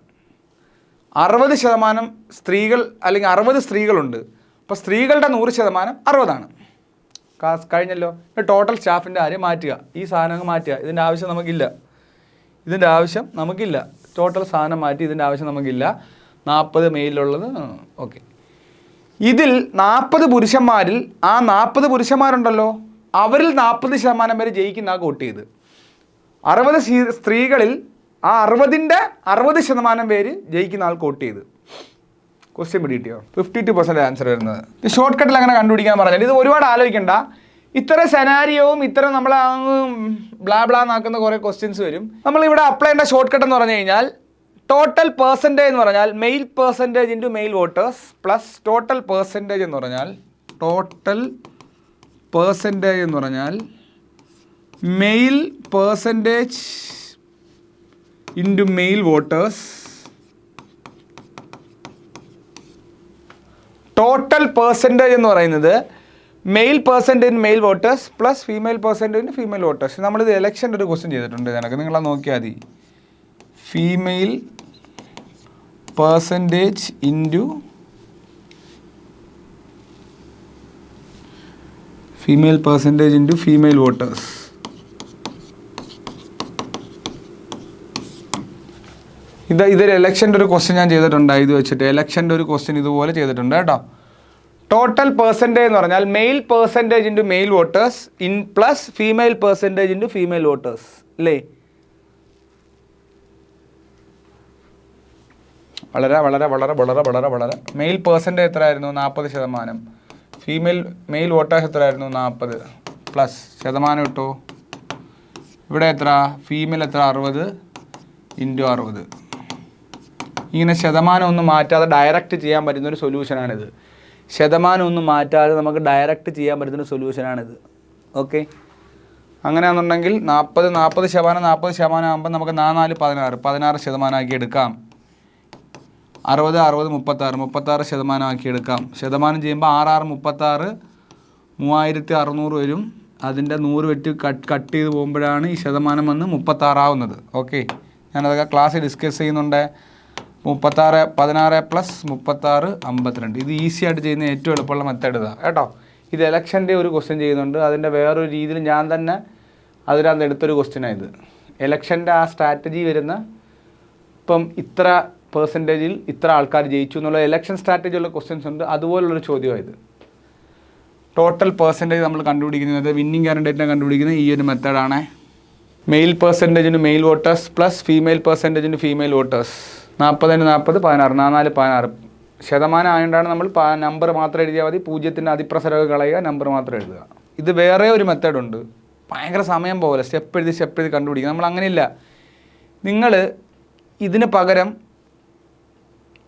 60% സ്ത്രീകൾ അല്ലെങ്കിൽ 60 സ്ത്രീകളുണ്ട്. അപ്പോൾ സ്ത്രീകളുടെ 100% 60ആണ്. കഴിഞ്ഞല്ലോ. ടോട്ടൽ സ്റ്റാഫിൻ്റെ കാര്യം മാറ്റുക, ഈ സാധനം മാറ്റുക. ഇതിൻ്റെ ആവശ്യം നമുക്കില്ല. ടോട്ടൽ സാധനം മാറ്റി, ഇതിൻ്റെ ആവശ്യം നമുക്കില്ല. 40 മെയിലുള്ളത് ഓക്കെ. ഇതിൽ 40 പുരുഷന്മാരിൽ ആ 40 പുരുഷന്മാരുണ്ടല്ലോ, അവരിൽ 40% പേര് ജയിക്കുന്ന ആ വോട്ട് ചെയ്ത്. 60 സ്ത്രീകളിൽ ആ 60% പേര് ജയിക്കുന്ന ആൾക്ക് വോട്ട് ചെയ്ത്. ക്വസ്റ്റ്യൻ പിടികിട്ടിയോ? 52% ആൻസർ വരുന്നത്. ഈ ഷോർട്ട് കട്ടിൽ അങ്ങനെ കണ്ടുപിടിക്കാൻ പറഞ്ഞാൽ ഇത് ഒരുപാട് ആലോചിക്കണ്ട. ഇത്ര സെനാരിയോവും ഇത്തരം നമ്മൾ ബ്ലാന്നാക്കുന്ന കുറേ ക്വസ്റ്റ്യൻസ് വരും. നമ്മളിവിടെ അപ്ലൈ ചെയ്യേണ്ട ഷോർട്ട് കട്ട് എന്ന് പറഞ്ഞു കഴിഞ്ഞാൽ ടോട്ടൽ പെർസെൻറ്റേജ് എന്ന് പറഞ്ഞാൽ male percentage into male voters plus total percentage എന്ന് പറഞ്ഞാൽ male percentage into male voters total percentage എന്ന് പറയുന്നത് male percentage male voters plus female percentage female voters. നമ്മളിത് ഇലക്ഷൻ്റെ ഒരു ക്വസ്റ്റ്യൻ ചെയ്തിട്ടുണ്ട്. ഇതിനൊക്കെ നിങ്ങളത് നോക്കിയാൽ മതി. Female percentage into female voters. ഇതൊരു ഇലക്ഷൻ്റെ ഒരു ക്വസ്റ്റ്യൻ ഞാൻ ചെയ്തിട്ടുണ്ട്. ഇത് വെച്ചിട്ട് ഇലക്ഷൻ്റെ ഒരു ക്വസ്റ്റ്യൻ ഇതുപോലെ ചെയ്തിട്ടുണ്ട് കേട്ടോ. ടോട്ടൽ പെർസെൻറ്റേജ് എന്ന് പറഞ്ഞാൽ male percentage into male voters plus female percentage into female voters അല്ലേ. വളരെ മെയിൽ പെർസെൻറ്റേജ് എത്രയായിരുന്നു? 40%. മെയിൽ വോട്ടേഴ്സ് എത്രയായിരുന്നു? 40 പ്ലസ് ശതമാനം ഇട്ടു. ഇവിടെ എത്ര? ഫീമെയിൽ എത്ര? 60 ഇൻറ്റു 60. ഇങ്ങനെ ശതമാനം ഒന്നും മാറ്റാതെ ഡയറക്റ്റ് ചെയ്യാൻ പറ്റുന്നൊരു സൊല്യൂഷനാണിത്. ശതമാനം മാറ്റാതെ നമുക്ക് ഡയറക്റ്റ് ചെയ്യാൻ പറ്റുന്നൊരു സൊല്യൂഷനാണിത്. ഓക്കെ, അങ്ങനെയാണെന്നുണ്ടെങ്കിൽ 40% ആകുമ്പോൾ നമുക്ക് 16% ആക്കി എടുക്കാം. 60 36% ആക്കി എടുക്കാം. ശതമാനം ചെയ്യുമ്പോൾ 36 3600 വരും. അതിൻ്റെ 100 വെട്ടി കട്ട് ചെയ്ത് പോകുമ്പോഴാണ് ഈ ശതമാനം വന്ന് 36 ആവുന്നത്. ഓക്കെ, ഞാനതൊക്കെ ക്ലാസ്സിൽ ഡിസ്കസ് ചെയ്യുന്നുണ്ട്. 16 16 പ്ലസ് 36 52. ഇത് ഈസി ആയിട്ട് ചെയ്യുന്ന ഏറ്റവും എളുപ്പമുള്ള മെത്തേഡ് ഇതാണ് കേട്ടോ. ഇത് ഇലക്ഷൻ്റെ ഒരു ക്വസ്റ്റ്യൻ ചെയ്യുന്നുണ്ട്. അതിൻ്റെ വേറൊരു രീതിയിൽ ഞാൻ തന്നെ അതിനകത്ത് എടുത്തൊരു ക്വസ്റ്റ്യനാണ് ഇത്. ഇലക്ഷൻ്റെ ആ സ്ട്രാറ്റജി വരുന്ന ഇപ്പം ഇത്ര പെർസെൻറ്റേജിൽ ഇത്ര ആൾക്കാർ ജയിച്ചു എന്നുള്ള ഇലക്ഷൻ സ്ട്രാറ്റജിയുള്ള ക്വസ്റ്റ്യൻസ് ഉണ്ട്. അതുപോലുള്ളൊരു ചോദ്യമാണ് ഇത്. ടോട്ടൽ പെർസെൻറ്റേജ് നമ്മൾ കണ്ടുപിടിക്കുന്നത്, വിന്നിങ് കാൻഡിഡേറ്റിനെ കണ്ടുപിടിക്കുന്നത് ഈ ഒരു മെത്തേഡാണ്. മെയിൽ പെർസെൻറ്റേജിന് മെയിൽ വോട്ടേഴ്സ് പ്ലസ് ഫീമെയിൽ പെർസെൻറ്റേജിന് ഫീമെയിൽ വോട്ടേഴ്സ്. 40 40 16 44 16 ശതമാനം ആയതുകൊണ്ടാണ് നമ്മൾ നമ്പർ മാത്രം എഴുതിയാൽ മതി. 0ൻ്റെ അതിപ്രസരമൊക്കെ കളയുക, നമ്പർ മാത്രം എഴുതുക. ഇത് വേറെ ഒരു മെത്തേഡുണ്ട്. ഭയങ്കര സമയം പോലെ സ്റ്റെപ്പ് എഴുതി കണ്ടുപിടിക്കുക. നമ്മൾ അങ്ങനെയില്ല. നിങ്ങൾ ഇതിന് പകരം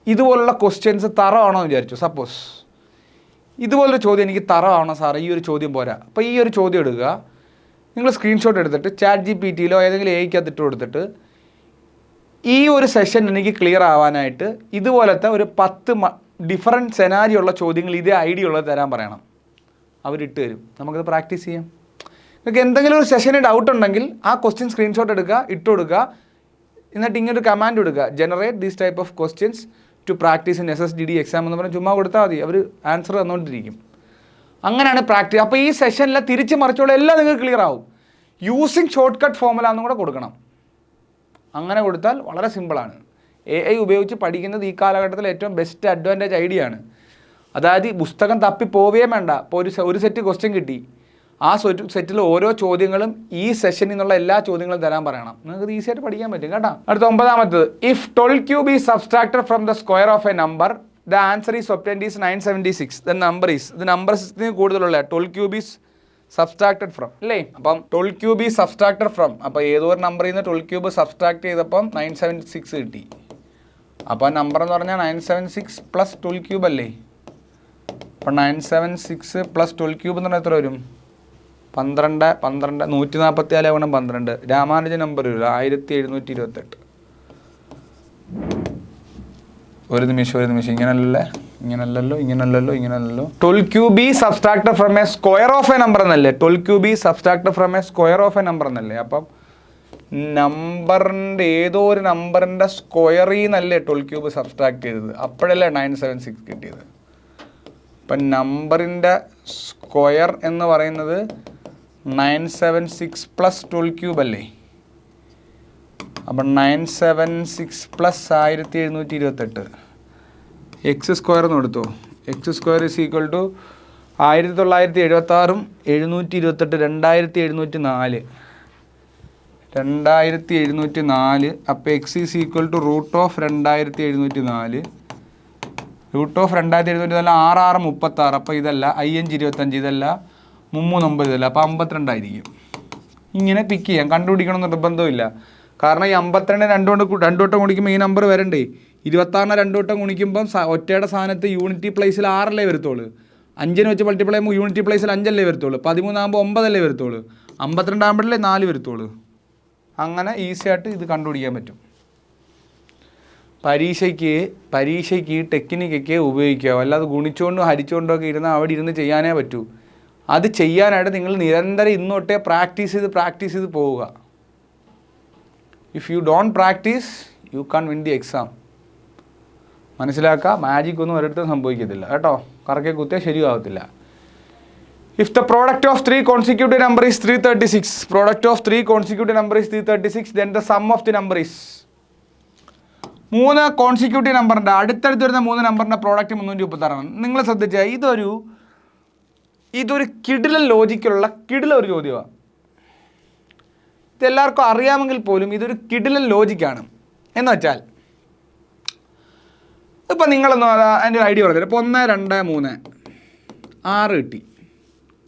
ഇതുപോലുള്ള ക്വസ്റ്റ്യൻസ് തറവാണോ എന്ന് വിചാരിച്ചു. സപ്പോസ് ഇതുപോലൊരു ചോദ്യം എനിക്ക് തറവാണോ സാറേ, ഈ ഒരു ചോദ്യം പോരാ. അപ്പോൾ ഈ ഒരു ചോദ്യം എടുക്കുക, നിങ്ങൾ സ്ക്രീൻഷോട്ട് എടുത്തിട്ട് ChatGPTയിലോ ഏതെങ്കിലും AI-ക്കകത്ത് ഇട്ട് കൊടുത്തിട്ട് ഈ ഒരു സെഷൻ എനിക്ക് ക്ലിയർ ആവാനായിട്ട് ഇതുപോലത്തെ ഒരു 10 ഡിഫറൻറ്റ് സെനാരിയോ ഉള്ള ചോദ്യങ്ങൾ ഇതേ ഐഡിയ ഉള്ളത് തരാൻ പറയണം. അവരിട്ട് തരും. നമുക്കത് പ്രാക്ടീസ് ചെയ്യാം. നിങ്ങൾക്ക് എന്തെങ്കിലും ഒരു സെഷന് ഡൗട്ട് ഉണ്ടെങ്കിൽ ആ ക്വസ്റ്റ്യൻ സ്ക്രീൻഷോട്ട് എടുക്കുക, ഇട്ട് കൊടുക്കുക. എന്നിട്ട് ഇങ്ങനൊരു കമാൻഡ് കൊടുക്കുക, generate these type of questions to practice in SSDD exam എന്ന് പറഞ്ഞാൽ ചുമ്മാ കൊടുത്താൽ മതി. അവർ ആൻസർ തന്നുകൊണ്ടിരിക്കും. അങ്ങനെയാണ് പ്രാക്ടീസ്. അപ്പോൾ ഈ സെഷനിലെ തിരിച്ച് മറിച്ചോളം എല്ലാം നിങ്ങൾക്ക് ക്ലിയർ ആവും. യൂസിങ് ഷോർട്ട് കട്ട് ഫോർമുല എന്നും കൂടെ കൊടുക്കണം. അങ്ങനെ കൊടുത്താൽ വളരെ സിമ്പിളാണ്. AI ഉപയോഗിച്ച് പഠിക്കുന്നത് ഈ കാലഘട്ടത്തിൽ ഏറ്റവും ബെസ്റ്റ് അഡ്വാൻറ്റേജ് ഐഡിയ ആണ്. അതായത് ഈ പുസ്തകം തപ്പി പോവുകയും വേണ്ട. ഇപ്പോൾ ഒരു സെറ്റ് ക്വസ്റ്റ്യൻ കിട്ടി, ആ സെറ്റിൽ ഓരോ ചോദ്യങ്ങളും ഈ സെഷനിൽ നിന്നുള്ള എല്ലാ ചോദ്യങ്ങളും തരാൻ പറയണം. നിങ്ങൾക്ക് ഈസി ആയിട്ട് പഠിക്കാൻ പറ്റും കേട്ടോ. അടുത്ത 9ാമത്തേത്, if 12 cube is subtracted from the square of a number, the answer is obtained is 976. The number is, ഇത് നമ്പറിന് കൂടുതലുള്ള 12 cube is സബ്സ്ട്രാക്റ്റഡ് ഫ്രം അല്ലേ. അപ്പം 12 cube is subtracted from, അപ്പോൾ ഏതോ ഒരു നമ്പറിൽ നിന്ന് 12 cube സബ്സ്ട്രാക്ട് ചെയ്തപ്പം 976 കിട്ടി. അപ്പോൾ നമ്പർ എന്ന് പറഞ്ഞാൽ 976 പ്ലസ് 12 cube അല്ലേ. അപ്പോൾ 976 പ്ലസ് 12 cube എന്ന് പറഞ്ഞാൽ എത്ര വരും? 12 144 ഗുണം 12. രാമാനുജ നമ്പർ വരും 1728. ഒരു നിമിഷം ഇങ്ങനല്ലല്ലോ. 12 cube is subtracted from A square of A number എന്നല്ലേ? 12 cube is subtracted from A square of A number എന്നല്ലേ? അപ്പം നമ്പറിൻ്റെ ഏതോ ഒരു നമ്പറിൻ്റെ സ്ക്വയറിൽ നിന്നല്ലേ 12 ക്യൂബ് സബ്സ്ട്രാക്ട് ചെയ്തത്, അപ്പോഴല്ലേ 976 കിട്ടിയത്. അപ്പം നമ്പറിൻ്റെ സ്ക്വയർ എന്ന് പറയുന്നത് 976 പ്ലസ് 12 ക്യൂബ് അല്ലേ? അപ്പം 976 പ്ലസ് 1728 എക്സ് സ്ക്വയർ എന്ന് കൊടുത്തു. X square is equal to 1976 728 2704. അപ്പോൾ X is equal to root of 2704. Root of 2704 6 6 36. അപ്പോൾ ഇതല്ല 5 25, ഇതല്ല 3 ഇതല്ല, അപ്പോൾ 52 ആയിരിക്കും. ഇങ്ങനെ പിക്ക് ചെയ്യാം, കണ്ടുപിടിക്കണമെന്ന് നിർബന്ധമില്ല. കാരണം ഈ 52 രണ്ട് വട്ടം ഗുണിക്കുമ്പോൾ ഈ നമ്പർ വരണ്ടേ? 26 രണ്ട് വട്ടം ഗുണിക്കുമ്പം ഒറ്റയുടെ സ്ഥാനത്ത് യൂണിറ്റി പ്ലേസിൽ 6 വരത്തുള്ളൂ. 5 വെച്ച് മൾട്ടിപ്ലൈ ചെയ്യുമ്പോൾ യൂണിറ്റി പ്ലേസിൽ 5 വരത്തുള്ളൂ. 13 ആകുമ്പോൾ 9 വരത്തുള്ളൂ. 52 ആകുമ്പോഴല്ലേ 4 വരത്തുള്ളൂ. അങ്ങനെ ഈസി ആയിട്ട് ഇത് കണ്ടുപിടിക്കാൻ പറ്റും. പരീക്ഷയ്ക്ക് ടെക്നിക്കൊക്കെ ഉപയോഗിക്കാവും, അല്ലാതെ ഗുണിച്ചുകൊണ്ടോ ഹരിച്ചുകൊണ്ടോ ഒക്കെ ഇരുന്നാൽ അവിടെ ഇരുന്ന് ചെയ്യാനേ പറ്റൂ. അത് ചെയ്യാനായിട്ട് നിങ്ങൾ നിരന്തരം ഇന്നോട്ടേ പ്രാക്ടീസ് ചെയ്ത് പോവുക. If you don't practice you can win the exam. മനസ്സിലാക്കുക, മാജിക് ഒന്നും ഒരിടത്തും സംഭവിക്കത്തില്ല കേട്ടോ. കറക്കെ കുത്തിയാൽ ശരിയാവത്തില്ല. If the product of 3 consecutive number is 336, then the sum of the number is 3 consecutive നമ്പറിൻ്റെ അടുത്തടുത്ത് വരുന്ന 3 നമ്പറിൻ്റെ പ്രോഡക്റ്റ് 336. നിങ്ങൾ ശ്രദ്ധിച്ചാൽ ഇതൊരു കിടിലൻ ലോജിക്കുള്ള ഒരു ചോദ്യമാണ്. ഇതെല്ലാവർക്കും അറിയാമെങ്കിൽ പോലും ഇതൊരു കിടിലൻ ലോജിക്കാണ്. എന്ന് വെച്ചാൽ ഇപ്പം നിങ്ങളൊന്നും അതിൻ്റെ ഒരു ഐഡിയ പറഞ്ഞില്ല. ഇപ്പോൾ 1 2 3 6 കിട്ടി,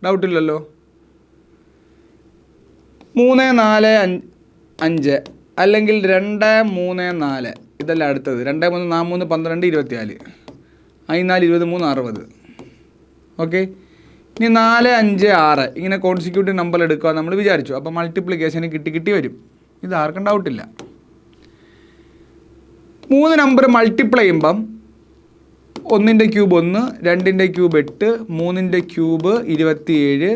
ഡൗട്ടില്ലല്ലോ. 3 4 5 അല്ലെങ്കിൽ 2 3 4 ഇതല്ല അടുത്തത്. 2 3 4 3 12 24 4 23 60. ഓക്കെ, ഇനി 4 5 6 ഇങ്ങനെ കോൺസിക്യൂട്ടീവ് നമ്പർ എടുക്കുക നമ്മൾ വിചാരിച്ചു. അപ്പോൾ മൾട്ടിപ്ലിക്കേഷന് കിട്ടി വരും. ഇത് ആർക്കും ഡൗട്ടില്ല. 3 നമ്പർ മൾട്ടിപ്ലൈ ചെയ്യുമ്പം 1ൻ്റെ ക്യൂബ് 1, 2ൻ്റെ ക്യൂബ് 8, 3ൻ്റെ ക്യൂബ് 27,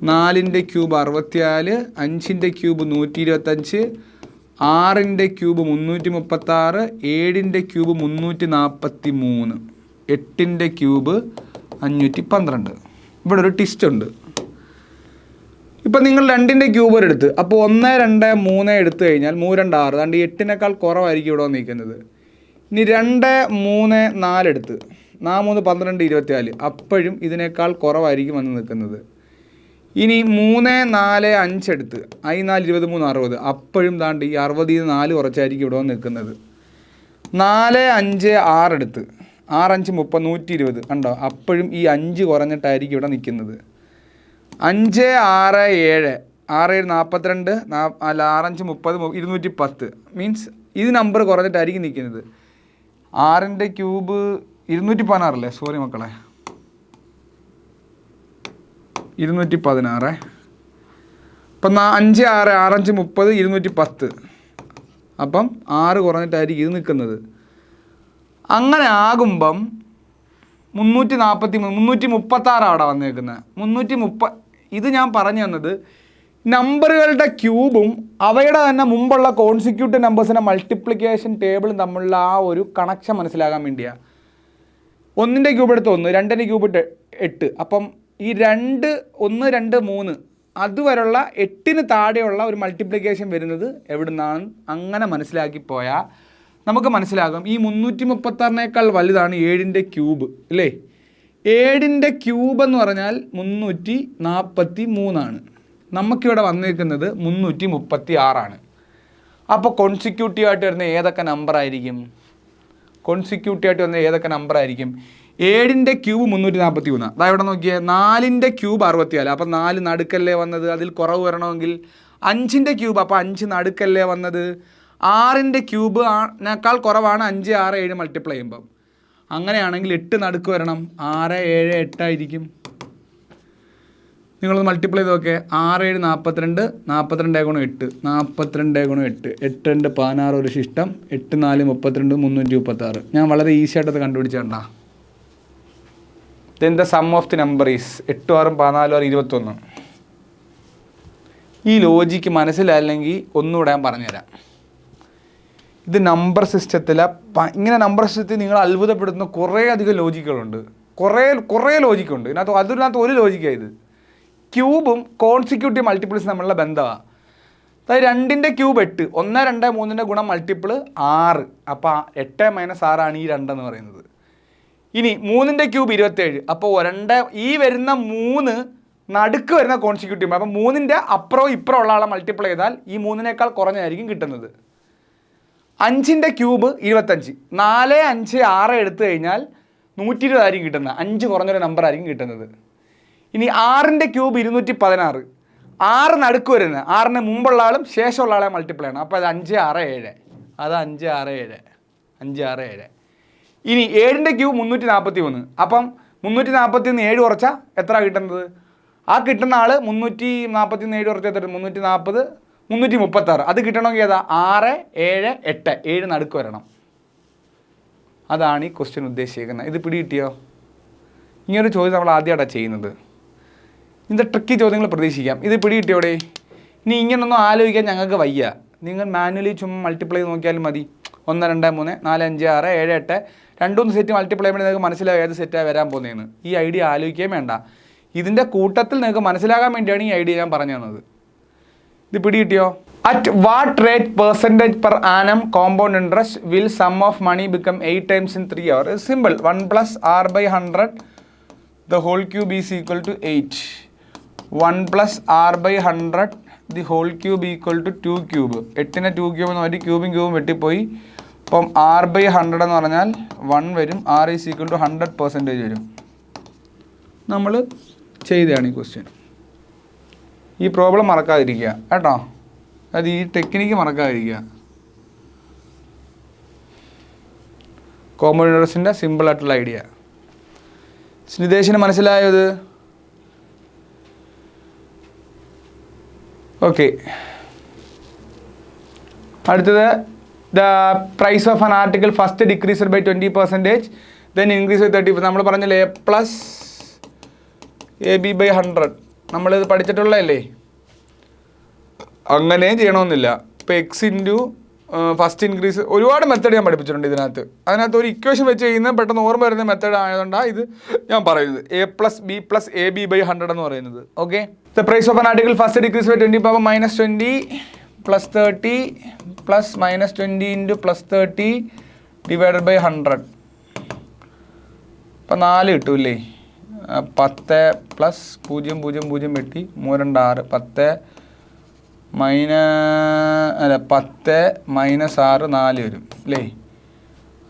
4ൻ്റെ ക്യൂബ് 64, 5ൻ്റെ ക്യൂബ് 125, 6ൻ്റെ ക്യൂബ് 336, 7ൻ്റെ ക്യൂബ് 343, 8ൻ്റെ ക്യൂബ് 512. ഇവിടെ ഒരു ട്വിസ്റ്റ് ഉണ്ട്. ഇപ്പം നിങ്ങൾ 2ൻ്റെ ക്യൂബ് എടുത്ത്, അപ്പോൾ 1 2 3 എടുത്തു കഴിഞ്ഞാൽ 3 2 6, അതുകൊണ്ട് 8നേക്കാൾ കുറവായിരിക്കും ഇവിടെ വന്നിരിക്കുന്നത്. ഇനി 2 3 4 എടുത്ത്, 4 3 12 24, അപ്പോഴും ഇതിനേക്കാൾ കുറവായിരിക്കും വന്ന് നിൽക്കുന്നത്. ഇനി 3 4 5 എടുത്ത്, 4 23 60, അപ്പോഴും താണ്ട് ഈ 60 4 കുറച്ചായിരിക്കും ഇവിടെ വന്ന് നിൽക്കുന്നത്. 4 5 6 എടുത്ത്, 6 5 30 120, കണ്ടോ? അപ്പോഴും ഈ 5 കുറഞ്ഞിട്ടായിരിക്കും ഇവിടെ നിൽക്കുന്നത്. 5 6 7 6 42, 6 5 30 210. മീൻസ് ഇത് നമ്പർ കുറഞ്ഞിട്ടായിരിക്കും നിൽക്കുന്നത്. 6ൻ്റെ ക്യൂബ് 216 അല്ലേ? സോറി മക്കളെ, 216. അപ്പം 5 6 6 5 30 210. അപ്പം 6 കുറഞ്ഞിട്ടായിരിക്കും ഇത് നിൽക്കുന്നത്. അങ്ങനെ ആകുമ്പം 336 അവിടെ വന്നേക്കുന്നത്. 330. ഇത് ഞാൻ പറഞ്ഞു തന്നത് നമ്പറുകളുടെ ക്യൂബും അവയുടെ തന്നെ മുമ്പുള്ള കോൺസിക്യൂട്ടീവ് നമ്പേഴ്സിൻ്റെ മൾട്ടിപ്ലിക്കേഷൻ ടേബിളും തമ്മിലുള്ള ആ ഒരു കണക്ഷൻ മനസ്സിലാകാൻ വേണ്ടിയാണ്. 1ൻ്റെ ക്യൂബ് എടുത്ത് 1, 2ൻ്റെ ക്യൂബ് 8. അപ്പം ഈ 2 1 2 3 അതുവരെയുള്ള 8ന് താഴെയുള്ള ഒരു മൾട്ടിപ്ലിക്കേഷൻ വരുന്നത് എവിടെ നിന്നാണ് അങ്ങനെ മനസ്സിലാക്കിപ്പോയാൽ നമുക്ക് മനസ്സിലാകും ഈ 336നേക്കാൾ വലുതാണ് 7ൻ്റെ ക്യൂബ് അല്ലേ? 7ൻ്റെ ക്യൂബ് എന്ന് പറഞ്ഞാൽ 343 ആണ്. നമുക്കിവിടെ വന്നിരിക്കുന്നത് 336. അപ്പോൾ കോൺസിക്യൂട്ടീവായിട്ട് വരുന്ന ഏതൊക്കെ നമ്പർ ആയിരിക്കും? 7ൻ്റെ ക്യൂബ് 343. അതാ ഇവിടെ നോക്കിയേ, 4ൻ്റെ ക്യൂബ് 64. അപ്പോൾ 4 നടുക്കല്ലേ വന്നത്, അതിൽ കുറവ് വരണമെങ്കിൽ 5ൻ്റെ ക്യൂബ്, അപ്പോൾ 5 നടുക്കല്ലേ വന്നത്. 6ൻ്റെ ക്യൂബിനേക്കാൾ കുറവാണ് 5 6 7 മൾട്ടിപ്ലൈ ചെയ്യുമ്പം. അങ്ങനെയാണെങ്കിൽ 8 നടുക്ക് വരണം. 6 7 8 ആയിരിക്കും. നിങ്ങളൊന്ന് മൾട്ടിപ്ലൈ ചെയ്ത് നോക്കിയേ. 6 7 42, 42 ഗുണം 8, 42 ഗുണം 8, 8 2 16 ഒരു ശിഷ്ടം, 8 4 32 336. ഞാൻ വളരെ ഈസി ആയിട്ടത് കണ്ടുപിടിച്ചേണ്ട. Then the sum of the number is 8 6 14 6 21. ഈ ലോജിക്ക് മനസ്സിലായില്ലെങ്കിൽ ഒന്നുകൂടെ ഞാൻ പറഞ്ഞുതരാം. ഇത് നമ്പർ സിസ്റ്റത്തിലെ ഇങ്ങനെ നമ്പർ സിസ്റ്റത്തിൽ നിങ്ങൾ അത്ഭുതപ്പെടുത്തുന്ന കുറേ അധികം ലോജിക്കുകളുണ്ട്. കുറേ ലോജിക്കുണ്ട് അതിനകത്ത് ഒരു ലോജിക്കാണ് ഇത്. ക്യൂബും കോൺസിക്യൂട്ടീവ് മൾട്ടിപ്പിൾസ് തമ്മിലുള്ള ബന്ധമാണ്. അതായത് 2ൻ്റെ ക്യൂബ് 8, 1 2 3ൻ്റെ ഗുണം മൾട്ടിപ്പിൾ 6. അപ്പോൾ 8 - 6 ആണ് ഈ 2 എന്ന് പറയുന്നത്. ഇനി 3ൻ്റെ ക്യൂബ് 27. അപ്പോൾ ഈ വരുന്ന 3 നടുക്ക് വരുന്ന കോൺസിക്യൂട്ടീവ്. അപ്പം 3ൻ്റെ അപ്പുറവും ഇപ്പുറം ഉള്ള ആളെ മൾട്ടിപ്ലൈ ചെയ്താൽ ഈ 3നേക്കാൾ കുറഞ്ഞായിരിക്കും കിട്ടുന്നത്. 5ൻ്റെ ക്യൂബ് 25. 4 5 6 എടുത്തു കഴിഞ്ഞാൽ 120 ആയിരിക്കും കിട്ടുന്നത്. 5 കുറഞ്ഞൊരു നമ്പർ ആയിരിക്കും കിട്ടുന്നത്. ഇനി 6ൻ്റെ ക്യൂബ് 216. 6 നടുക്ക് വരുന്നത് 6ന് മുമ്പുള്ള ആളും ശേഷമുള്ള ആളെ മൾട്ടിപ്ലൈ ആണ്. അപ്പോൾ അത് 5 6 7. അത് 5 6 7. 5 6 7. ഇനി 7ൻ്റെ ക്യൂബ് 341. അപ്പം 341 7 കുറച്ചാൽ എത്ര കിട്ടുന്നത്? ആ കിട്ടുന്ന ആൾ 341 7 കുറച്ച് എത്ര? 340 336. അത് കിട്ടണമെങ്കിൽ ഏതാ? 6 7 8. 7 നടുക്ക് വരണം. അതാണ് ഈ ക്വസ്റ്റ്യൻ ഉദ്ദേശിക്കുന്നത്. ഇത് പിടികിട്ടിയോ? ഇങ്ങനൊരു ചോദ്യം നമ്മൾ ആദ്യമായിട്ടാണ് ചെയ്യുന്നത്. ഇതിൻ്റെ ട്രിക്കി ചോദ്യങ്ങൾ പ്രതീക്ഷിക്കാം. ഇത് പിടികിട്ടിയോടെ? ഇനി ഇങ്ങനൊന്നും ആലോചിക്കാൻ ഞങ്ങൾക്ക് വയ്യ. നിങ്ങൾ മാനുവലി ചുമ്മാ മൾട്ടിപ്ലൈ ചെയ്ത് നോക്കിയാലും മതി. 1 2 3 4 5 6 7 8 2 സെറ്റ് മൾട്ടിപ്ലൈ ചെയ്യുമ്പോൾ നിങ്ങൾക്ക് മനസ്സിലാവും ഏത് സെറ്റാണ് വരാൻ പോകുന്നതെന്ന്. ഈ ഐഡിയ ആലോചിക്കുകയും വേണ്ട. ഇതിൻ്റെ കൂട്ടത്തിൽ നിങ്ങൾക്ക് മനസ്സിലാകാൻ വേണ്ടിയാണ് ഈ ഐഡിയ ഞാൻ പറഞ്ഞു തന്നത്. ഇത് പിടികിട്ടിയോ? At what rate percentage per annum compound interest will sum of money become 8 times in 3 hours? Simple. 1 + r/100 the whole cube is equal to 8. 1 + r/100 the whole cube equal to 2 cube. 8നെ 2 cube എന്ന് മാറ്റി ക്യൂബും വെട്ടിപ്പോയി. അപ്പം r/100 എന്ന് പറഞ്ഞാൽ 1 വരും. r is equal to 100% വരും. നമ്മൾ ചെയ്തതാണ് ഈ ക്വസ്റ്റ്യൻ. ഈ പ്രോബ്ലം മറക്കാതിരിക്കുക കേട്ടോ. അത് ഈ ടെക്നിക്ക് മറക്കാതിരിക്കുക. കോമ്പൗണ്ട് ഇൻട്രസ്റ്റിൻ്റെ സിമ്പിളായിട്ടുള്ള ഐഡിയ. സ്നിതേഷിന് മനസ്സിലായോ ഇത്? ഓക്കെ. അടുത്തത് the price of an article first decreased by 20%, then increase by 30%. നമ്മൾ പറഞ്ഞല്ലേ A+AB/100. നമ്മളിത് പഠിച്ചിട്ടുള്ളതല്ലേ? അങ്ങനെ ചെയ്യണമെന്നില്ല. ഇപ്പോൾ എക്സ് ഇൻറ്റു ഫസ്റ്റ് ഇൻക്രീസ് ഒരുപാട് മെത്തേഡ് ഞാൻ പഠിപ്പിച്ചിട്ടുണ്ട് ഇതിനകത്ത്. അതിനകത്ത് ഒരു ഇക്വേഷൻ വെച്ച് ചെയ്യുന്നത് പെട്ടെന്ന് ഓർമ്മ വരുന്ന മെത്തേഡ് ആയതുകൊണ്ടാണ് ഇത് ഞാൻ പറയുന്നത്. A+B+AB/100 എന്ന് പറയുന്നത്. Okay. The price of an article first decrease by 20 -20 + 30 + -20 × +30 divided by 100. ഇപ്പം 4 കിട്ടൂല്ലേ? 10 + 0 0 0 വെട്ടി 3 2 6 10 -6 4 വരും അല്ലേ?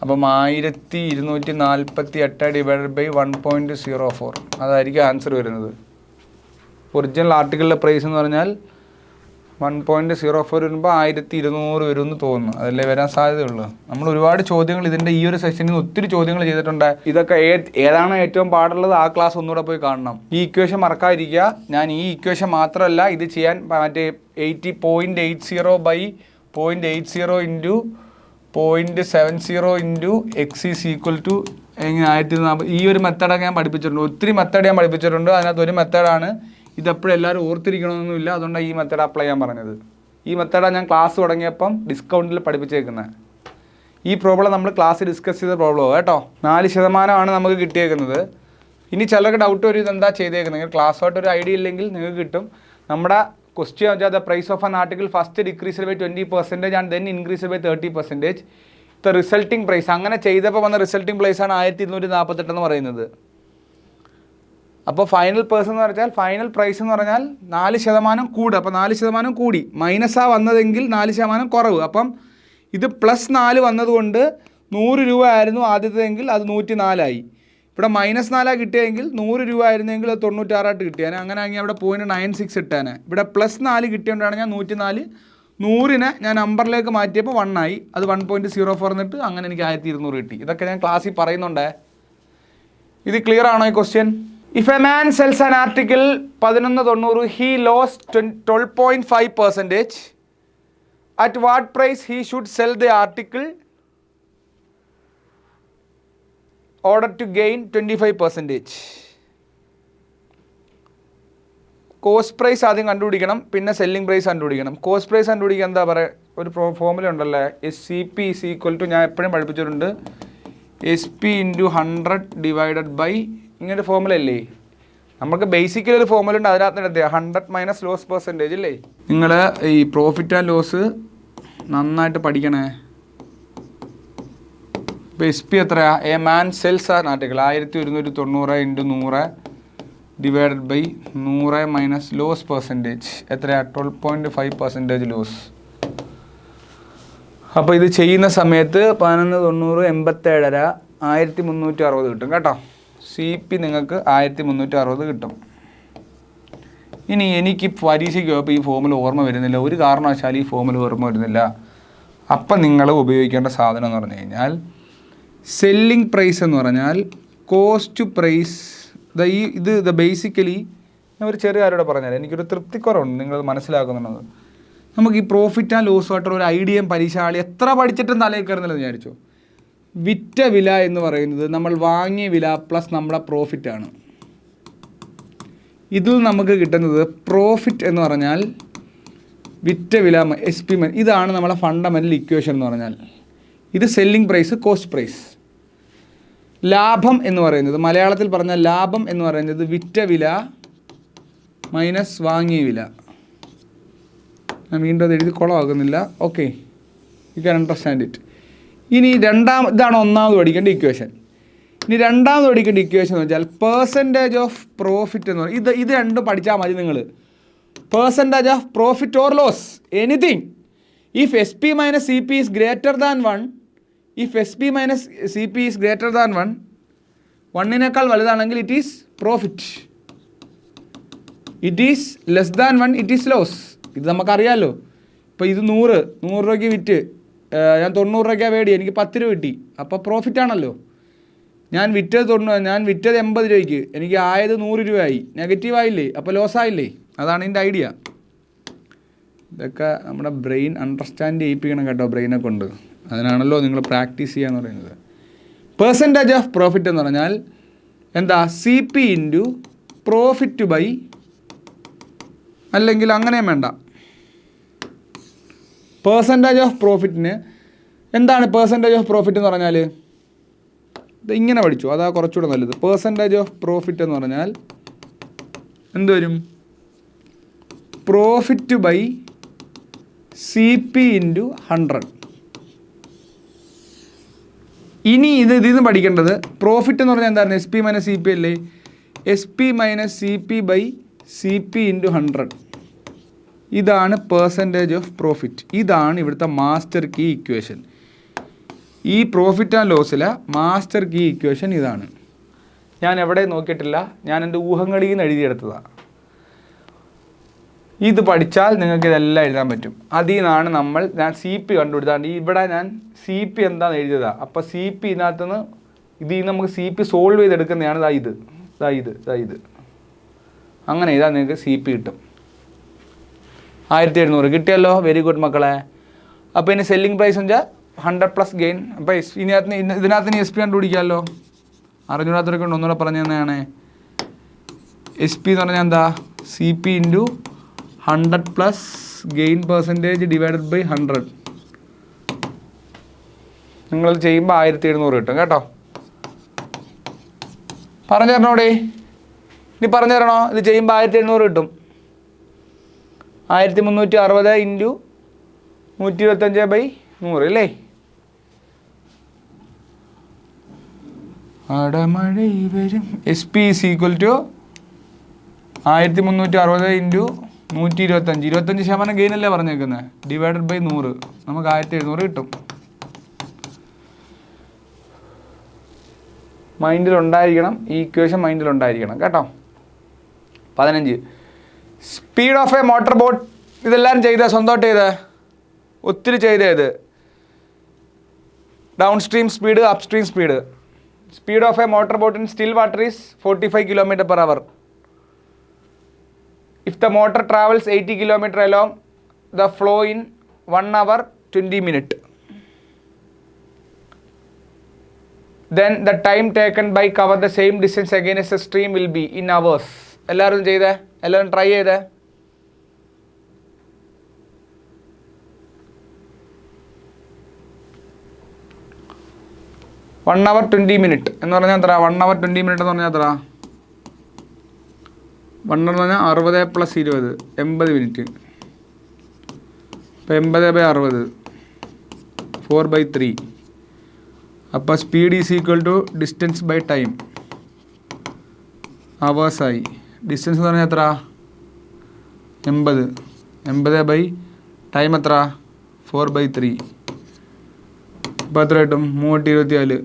അപ്പം 1248 ഡിവൈഡഡ് ബൈ 1.04. അതായിരിക്കും ആൻസർ വരുന്നത്. ഒറിജിനൽ ആർട്ടിക്കിളിലെ പ്രൈസ് എന്ന് പറഞ്ഞാൽ 1.04 വരുമ്പോൾ 1200 വരുമെന്ന് തോന്നുന്നു. അതല്ലേ വരാൻ സാധ്യതയുള്ളൂ. നമ്മൾ ഒരുപാട് ചോദ്യങ്ങൾ ഇതിൻ്റെ ഈ ഒരു സെഷനിൽ നിന്ന് ഒത്തിരി ചോദ്യങ്ങൾ ചെയ്തിട്ടുണ്ട്. ഇതൊക്കെ ഏതാണോ ഏറ്റവും പാടുള്ളത് ആ ക്ലാസ് ഒന്നുകൂടെ പോയി കാണണം. ഈ ഇക്വേഷൻ മറക്കാതിരിക്കുക. ഞാൻ ഈ ഇക്വേഷൻ മാത്രമല്ല ഇത് ചെയ്യാൻ മറ്റേ 0.80 × 0.80 × 0.70 × x is equal to 1040. ഈ ഒരു മെത്തേഡൊക്കെ ഞാൻ പഠിപ്പിച്ചിട്ടുണ്ട്. ഒത്തിരി മെത്തേഡ് ഞാൻ പഠിപ്പിച്ചിട്ടുണ്ട്. അതിനകത്ത് ഒരു മെത്തേഡാണ് ഇതെപ്പോഴും എല്ലാവരും ഓർത്തിരിക്കണമെന്നൊന്നുമില്ല. അതുകൊണ്ടാണ് ഈ മെത്തേഡ് അപ്ലൈ ചെയ്യാൻ പറഞ്ഞത്. ഈ മെത്തേഡാണ് ഞാൻ ക്ലാസ് തുടങ്ങിയപ്പം ഡിസ്കൗണ്ടിൽ പഠിപ്പിച്ചേക്കുന്നത്. ഈ പ്രോബ്ലം നമ്മൾ ക്ലാസ് ഡിസ്കസ് ചെയ്ത പ്രോബ്ലം കേട്ടോ. 4% നമുക്ക് കിട്ടിയേക്കുന്നത്. ഇനി ചിലർക്ക് ഡൗട്ട് വരും ഇതെന്താ ചെയ്തേക്കുന്നത്. ക്ലാസ്സായിട്ട് ഒരു ഐഡിയ ഇല്ലെങ്കിൽ നിങ്ങൾക്ക് കിട്ടും. നമ്മുടെ ക്വസ്റ്റ്യൻ വെച്ചാൽ the price of an article first decreased by 20% and then increased by 30%. The resulting price അങ്ങനെ ചെയ്തപ്പോൾ വന്ന റിസൾട്ടിംഗ് പ്രൈസാണ് 1248 എന്ന് പറയുന്നത്. അപ്പോൾ ഫൈനൽ പേഴ്സൺ എന്ന് പറഞ്ഞാൽ ഫൈനൽ പ്രൈസ് എന്ന് പറഞ്ഞാൽ 4% കൂടുക. അപ്പോൾ 4% കൂടി. മൈനസാണ് വന്നതെങ്കിൽ 4% കുറവ്. അപ്പം ഇത് +4 വന്നതുകൊണ്ട് 100 രൂപ ആയിരുന്നു ആദ്യത്തേതെങ്കിൽ അത് 104 ഇവിടെ -4 കിട്ടിയെങ്കിൽ 100 രൂപ ആയിരുന്നെങ്കിൽ അത് 96 കിട്ടിയാൽ. അങ്ങനെ ആണെങ്കിൽ അവിടെ 0.96 ഇട്ടാൻ. ഇവിടെ +4 കിട്ടിയോണ്ടാണ് ഞാൻ 104. 100നെ ഞാൻ നമ്പറിലേക്ക് മാറ്റിയപ്പോൾ 1 ആയി. അത് 1.04 എന്നിട്ട് അങ്ങനെ എനിക്ക് 1200 കിട്ടി. ഇതൊക്കെ ഞാൻ ക്ലാസ്സിൽ പറയുന്നുണ്ടേ. ഇത് ക്ലിയർ ആണോ ഈ question? If a man sells an article 1190, he lost 12.5%. At what price he should sell the article order to gain 25%? Cost price ആദ്യം കണ്ടുപിടിക്കണം, പിന്നെ സെല്ലിംഗ് പ്രൈസ് കണ്ടുപിടിക്കണം. കോസ്റ്റ് പ്രൈസ് കണ്ടുപിടിക്കാൻ എന്താ പറയുക, ഒരു ഫോർമുല ഉണ്ടല്ലേ, SCP ഈസ് ഈക്വൽ ടു, ഞാൻ എപ്പോഴും പഠിപ്പിച്ചിട്ടുണ്ട്, SP × 100 ഡിവൈഡഡ് ബൈ, ഇങ്ങനെ ഫോർമുല അല്ലേ. നമുക്ക് ബേസിക്കലി ഒരു ഫോർമുല ഉണ്ട്, അതിനകത്ത് 100 മൈനസ് ലോസ് പെർസെൻറ്റേജ് അല്ലേ. നിങ്ങൾ ഈ പ്രോഫിറ്റ് ആൻഡ് ലോസ് നന്നായിട്ട് പഠിക്കണേ. ഇപ്പോൾ SP എത്രയാ, a man sells an article 1190 × 100 divided by 100 minus loss percentage എത്രയാ, 12.5% ലോസ്. അപ്പോൾ ഇത് ചെയ്യുന്ന സമയത്ത് 1190 87 1360 കിട്ടും കേട്ടോ. CP നിങ്ങൾക്ക് 1360 കിട്ടും. ഇനി എനിക്ക് പരീക്ഷയ്ക്ക് പോയപ്പോൾ ഈ ഫോമുല ഓർമ്മ വരുന്നില്ല, ഒരു കാരണവശാലും ഈ ഫോമുല ഓർമ്മ വരുന്നില്ല. അപ്പം നിങ്ങൾ ഉപയോഗിക്കേണ്ട സാധനം എന്ന് പറഞ്ഞു കഴിഞ്ഞാൽ സെല്ലിംഗ് പ്രൈസ് എന്ന് പറഞ്ഞാൽ കോസ്റ്റ് പ്രൈസ്. ഇത് ബേസിക്കലി ഞാൻ ഒരു ചെറിയ കാര്യോടെ പറഞ്ഞാൽ എനിക്കൊരു തൃപ്തിക്കുറവുണ്ട്, നിങ്ങളത് മനസ്സിലാക്കുന്നുള്ളത്. നമുക്ക് ഈ പ്രോഫിറ്റ് ആൻഡ് ലോസ് ആയിട്ടുള്ള ഒരു ഐഡിയയും പരീക്ഷ ആളി എത്ര പഠിച്ചിട്ടും തലയിൽ കയറുന്നില്ലെന്ന് വിചാരിച്ചു. വിറ്റ വില എന്ന് പറയുന്നത് നമ്മൾ വാങ്ങിയ വില പ്ലസ് നമ്മുടെ പ്രോഫിറ്റാണ്. ഇതിൽ നമുക്ക് കിട്ടുന്നത് പ്രോഫിറ്റ് എന്ന് പറഞ്ഞാൽ വിറ്റ വില SP, ഇതാണ് നമ്മളെ ഫണ്ടമെൻ്റൽ ഇക്വേഷൻ എന്ന് പറഞ്ഞാൽ. ഇത് സെല്ലിംഗ് പ്രൈസ്, കോസ്റ്റ് പ്രൈസ്. ലാഭം എന്ന് പറയുന്നത്, മലയാളത്തിൽ പറഞ്ഞാൽ ലാഭം എന്ന് പറയുന്നത് വിറ്റ വില മൈനസ് വാങ്ങിയ വില. ഞാൻ വീണ്ടും അത് എഴുതി കുളമാകുന്നില്ല. Okay, you can understand it. ഇനി ഇതാണ് ഒന്നാമത് പഠിക്കേണ്ട ഇക്വേഷൻ. ഇനി രണ്ടാമത് പഠിക്കേണ്ട ഇക്വേഷൻ എന്ന് വെച്ചാൽ പെർസെൻറ്റേജ് ഓഫ് പ്രോഫിറ്റ് എന്ന് പറയും. ഇത് രണ്ടും പഠിച്ചാൽ മതി നിങ്ങൾ. Percentage of profit or loss, anything. If SP minus CP is greater than 1, if SP minus CP is greater than 1, 1-നേക്കാൾ വലുതാണെങ്കിൽ it is profit. It is less than 1, it is loss. ഇത് നമുക്കറിയാമല്ലോ. ഇപ്പോൾ ഇത് 100 രൂപയ്ക്ക് വിറ്റ് ഞാൻ 90 രൂപയ്ക്കാണ് വേടി, എനിക്ക് 10 രൂപ കിട്ടി, അപ്പോൾ പ്രോഫിറ്റ് ആണല്ലോ. ഞാൻ വിറ്റത് 80 രൂപയ്ക്ക്, എനിക്ക് ആയത് 100 രൂപയായി, നെഗറ്റീവായില്ലേ, അപ്പോൾ ലോസ് ആയില്ലേ. അതാണ് ഇതിൻ്റെ ഐഡിയ. ഇതൊക്കെ നമ്മുടെ ബ്രെയിൻ അണ്ടർസ്റ്റാൻഡ് ചെയ്യിപ്പിക്കണം കേട്ടോ, ബ്രെയിനെ കൊണ്ട്. അതിനാണല്ലോ നിങ്ങൾ പ്രാക്ടീസ് ചെയ്യാന്ന് പറയുന്നത്. പെർസെൻറ്റേജ് ഓഫ് പ്രോഫിറ്റ് എന്ന് പറഞ്ഞാൽ എന്താ, CP × പ്രോഫിറ്റ് ബൈ, അല്ലെങ്കിൽ അങ്ങനെയും വേണ്ട, പെർസെൻറ്റേജ് ഓഫ് പ്രോഫിറ്റിന് എന്താണ് പെർസെൻറ്റേജ് ഓഫ് പ്രോഫിറ്റ് എന്ന് പറഞ്ഞാൽ, ഇത് ഇങ്ങനെ പഠിച്ചു, അതാ കുറച്ചുകൂടെ നല്ലത്. പെർസെൻറ്റേജ് ഓഫ് പ്രോഫിറ്റ് എന്ന് പറഞ്ഞാൽ എന്ത് വരും, പ്രോഫിറ്റ് ബൈ CP × 100. ഇനി ഇതിന്ന് പഠിക്കേണ്ടത് പ്രോഫിറ്റ് എന്ന് പറഞ്ഞാൽ എന്താണ്, SP മൈനസ് CP അല്ലേ. SP minus CP by CP × 100. ഇതാണ് പെർസെൻറ്റേജ് ഓഫ് പ്രോഫിറ്റ്. ഇതാണ് ഇവിടുത്തെ മാസ്റ്റർ കീ ഇക്വേഷൻ. ഈ പ്രോഫിറ്റ് ആൻഡ് ലോസിലെ മാസ്റ്റർ കീ ഇക്വേഷൻ ഇതാണ്. ഞാൻ എവിടെ നോക്കിയിട്ടില്ല, ഞാൻ എൻ്റെ ഊഹങ്ങളിൽ നിന്ന് എഴുതിയെടുത്തതാണ്. ഇത് പഠിച്ചാൽ നിങ്ങൾക്ക് ഇതെല്ലാം എഴുതാൻ പറ്റും. അതിൽ നിന്നാണ് ഞാൻ CP കണ്ടുപിടിച്ചാണ്. ഇവിടെ ഞാൻ CP എന്താണെന്ന് എഴുതിയതാണ്. അപ്പോൾ CP ഇതിനകത്തുനിന്ന് ഇതിൽ നിന്ന് നമുക്ക് CP സോൾവ് ചെയ്തെടുക്കുന്നതാണ് ഇത്. അങ്ങനെ ഇതാ നിങ്ങൾക്ക് CP കിട്ടും. 1700 കിട്ടിയല്ലോ, വെരി ഗുഡ് മക്കളെ. അപ്പോൾ ഇനി സെല്ലിംഗ് പ്രൈസ് വെച്ചാൽ 100 പ്ലസ് ഗെയിൻ. അപ്പോൾ ഇതിനകത്ത് ഇനി SP കണ്ടുപിടിക്കാമല്ലോ. അറിഞ്ഞൂടാത്തവരൊക്കെ ഉണ്ട്, ഒന്നുകൂടെ പറഞ്ഞു തന്നെയാണ്. SP എന്ന് പറഞ്ഞാൽ എന്താ, CP × 100 plus gain percentage divided by 100. നിങ്ങൾ ചെയ്യുമ്പോൾ 1700 കിട്ടും കേട്ടോ. പറഞ്ഞു തരണോടേ, ഇനി പറഞ്ഞു തരണോ? ഇത് ചെയ്യുമ്പോൾ 1700 കിട്ടും. 1360 × 125/100 അല്ലേ. അടമഴ വരും. SP ഈസ് ഈക്വൽ ടു 1360 × 125, 25% ഗെയിനല്ലേ പറഞ്ഞേക്കുന്നത്, ഡിവൈഡഡ് ബൈ 100. നമുക്ക് 1700 കിട്ടും. മൈൻഡിലുണ്ടായിരിക്കണം, ഈ ഇക്വേഷൻ മൈൻഡിലുണ്ടായിരിക്കണം കേട്ടോ. 15 speed of a motor boat. ഇതെല്ലാം ചെയ്തേ, സ്വന്തമായിട്ട് ചെയ്തേ, ഒത്തിരി ചെയ്തേ. ഇത് down stream speed, up stream speed. Speed of a motor boat in still water is 45 km/h. If the motor travels 80 km along the flow in 1 hour 20 minutes, then the time taken by cover the same distance against the stream will be in hours. എല്ലാവരും ചെയ്തേ, എല്ലാവരും try ചെയ്തേ. One hour 20 minutes എന്ന് പറഞ്ഞാൽ എത്ര? 1 hour 20 minutes എന്ന് പറഞ്ഞാൽ എത്ര? 1 എന്ന് പറഞ്ഞാൽ 60 + 20 80 minutes. അപ്പോൾ 80/60 4/3. അപ്പോൾ speed is equal to distance by time. അവേഴ്സായി. ഡിസ്റ്റൻസ് എന്ന് പറഞ്ഞാൽ എത്ര? 80. 80 ടൈം എത്ര? 4/3. അപ്പോൾ എത്ര കിട്ടും? 324.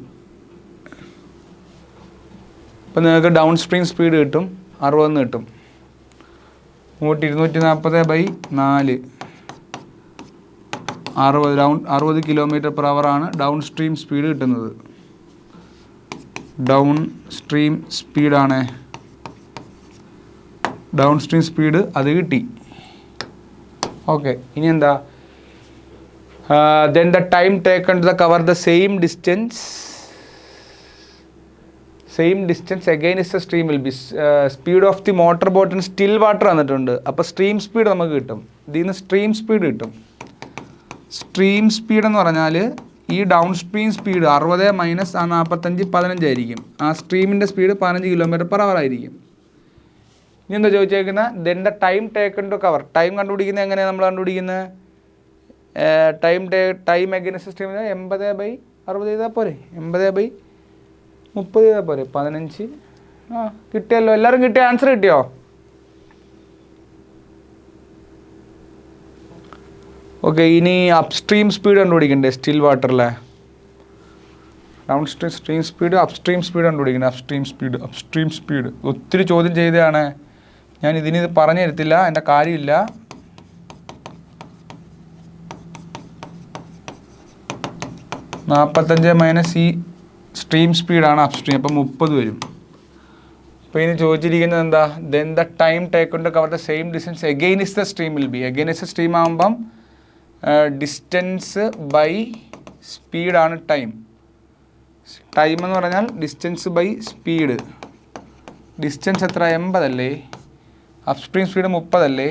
അപ്പോൾ നിങ്ങൾക്ക് ഡൗൺ സ്ട്രീം സ്പീഡ് കിട്ടും 60 കിട്ടും. 240/4 60 km/h ആണ് ഡൗൺ സ്ട്രീം സ്പീഡ് കിട്ടുന്നത്. ഡൗൺ സ്ട്രീം സ്പീഡാണ്. ഡൗൺ സ്ട്രീം സ്പീഡ് അത് കിട്ടി. ഓക്കെ, ഇനി എന്താ? Then the time taken to cover the same distance against the stream will be speed of the motor boat in still water തന്നിട്ടുണ്ട്. അപ്പോൾ stream speed നമുക്ക് കിട്ടും. ഇതിൽ നിന്ന് സ്ട്രീം സ്പീഡ് കിട്ടും. സ്ട്രീം സ്പീഡ് എന്ന് പറഞ്ഞാൽ ഈ ഡൗൺ സ്ട്രീം സ്പീഡ് 60 - ആ 45 15 ആയിരിക്കും. ആ സ്ട്രീമിൻ്റെ സ്പീഡ് 15 km/h ആയിരിക്കും. ഇനി എന്താ ചോദിച്ചേക്കുന്നത്? Then the time taken to cover. Time കണ്ടുപിടിക്കുന്നത് എങ്ങനെയാണ് നമ്മൾ കണ്ടുപിടിക്കുന്നത്? ടൈം എഗൈൻസ്റ്റ് സ്ട്രീം 80/60 ചെയ്താൽ പോരെ? 80/30 ചെയ്താൽ പോരെ? 15. കിട്ടിയല്ലോ. എല്ലാവരും കിട്ടിയ ആൻസർ കിട്ടിയോ? ഓക്കെ, ഇനി അപ്സ്ട്രീം സ്പീഡ് കണ്ടുപിടിക്കണ്ടേ സ്റ്റിൽ വാട്ടറിലെ? Downstream speed upstream speed കണ്ടുപിടിക്കണ്ടേ? അപ്സ്ട്രീം സ്പീഡ് ഒത്തിരി ചോദ്യം ചെയ്തതാണ് ഞാൻ. ഇതിന് പറഞ്ഞു തരത്തില്ല, എൻ്റെ കാര്യമില്ല. -45 ഈ സ്ട്രീം സ്പീഡാണ് അപ്സ്ട്രീം. അപ്പം 30 വരും. അപ്പോൾ ഇനി ചോദിച്ചിരിക്കുന്നത് എന്താ? Then the time taken to cover the same distance against the stream will be. Against the stream ആകുമ്പം ഡിസ്റ്റൻസ് ബൈ സ്പീഡാണ് ടൈം. ടൈം എന്ന് പറഞ്ഞാൽ ഡിസ്റ്റൻസ് ബൈ സ്പീഡ്. ഡിസ്റ്റൻസ് എത്ര? 80 അല്ലേ? അപ്സ്ട്രീം സ്പീഡ് 30 അല്ലേ?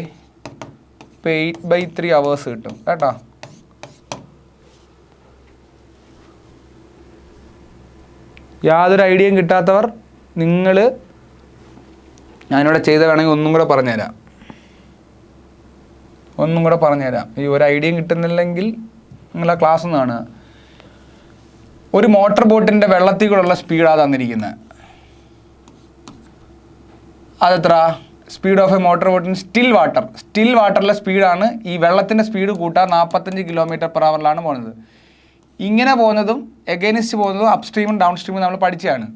ഇപ്പോൾ 8/3 hours കിട്ടും കേട്ടോ. യാതൊരു ഐഡിയയും കിട്ടാത്തവർ നിങ്ങൾ ഞാനിവിടെ ചെയ്ത വേണമെങ്കിൽ ഒന്നും കൂടെ പറഞ്ഞുതരാം. ഈ ഒരു ഐഡിയയും കിട്ടുന്നില്ലെങ്കിൽ നിങ്ങൾ ആ ക്ലാസ് ഒന്ന് കാണുക. ഒരു മോട്ടോർ ബോട്ടിൻ്റെ വെള്ളത്തിൽ കൂടെയുള്ള സ്പീഡാണ് തന്നിരിക്കുന്നത്. അതെത്ര? Speed of a motor boat in still വാട്ടറിലെ സ്പീഡാണ്. ഈ വെള്ളത്തിൻ്റെ സ്പീഡ് കൂട്ടാൻ 45 km/h പോകുന്നത്. ഇങ്ങനെ പോകുന്നതും എഗൈൻസ്റ്റ് പോകുന്നതും അപ്സ്ട്രീമും ഡൗൺ സ്ട്രീമും നമ്മൾ പഠിച്ചതാണ്.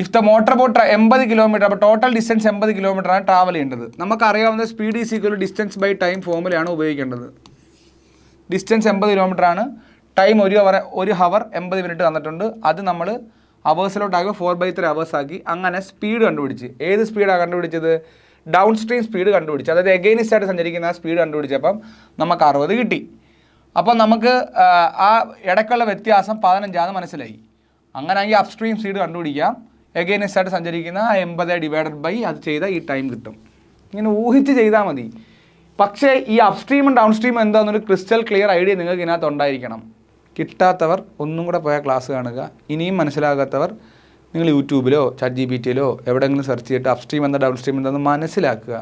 If the motor boat 80 km, അപ്പോൾ ടോട്ടൽ ഡിസ്റ്റൻസ് 80 km ആണ് ട്രാവൽ ചെയ്യേണ്ടത്. നമുക്കറിയാവുന്ന speed is equal distance by time ഫോമുലയാണ് ഉപയോഗിക്കേണ്ടത്. ഡിസ്റ്റൻസ് 80 km ആണ്. ടൈം 1 ഹവർ 80 minutes തന്നിട്ടുണ്ട്. അത് നമ്മൾ അവേഴ്സിലോട്ടാക്കി 4/3 hours ആക്കി. അങ്ങനെ സ്പീഡ് കണ്ടുപിടിച്ച്. ഏത് സ്പീഡാണ് കണ്ടുപിടിച്ചത്? ഡൗൺ സ്ട്രീം സ്പീഡ് കണ്ടുപിടിച്ച്. അതായത് എഗെയിൻസ്റ്റ് ആയിട്ട് സഞ്ചരിക്കുന്ന ആ സ്പീഡ് കണ്ടുപിടിച്ചപ്പം നമുക്ക് 60 കിട്ടി. അപ്പം നമുക്ക് ആ ഇടയ്ക്കുള്ള വ്യത്യാസം 15 മനസ്സിലായി. അങ്ങനെയാണെങ്കിൽ അപ്സ്ട്രീം സ്പീഡ് കണ്ടുപിടിക്കാം. എഗെയിൻസ്റ്റ് ആയിട്ട് സഞ്ചരിക്കുന്ന ആ 80 / അത് ചെയ്താൽ ഈ ടൈം കിട്ടും. ഇങ്ങനെ ഊഹിച്ച് ചെയ്താൽ മതി. പക്ഷേ ഈ അപ്സ്ട്രീമും ഡൗൺ സ്ട്രീമും എന്താണെന്നൊരു ക്രിസ്റ്റൽ ക്ലിയർ ഐഡിയ നിങ്ങൾക്ക് ഇതിനകത്ത് ഉണ്ടായിരിക്കണം. കിട്ടാത്തവർ ഒന്നും കൂടെ പോയ ക്ലാസ് കാണുക. ഇനിയും മനസ്സിലാകാത്തവർ നിങ്ങൾ യൂട്യൂബിലോ ChatGPTയിലോ എവിടെയെങ്കിലും സെർച്ച് ചെയ്തിട്ട് അപ്സ്ട്രീം എന്താ ഡൗൺ സ്ട്രീം എന്താണെന്ന് മനസ്സിലാക്കുക.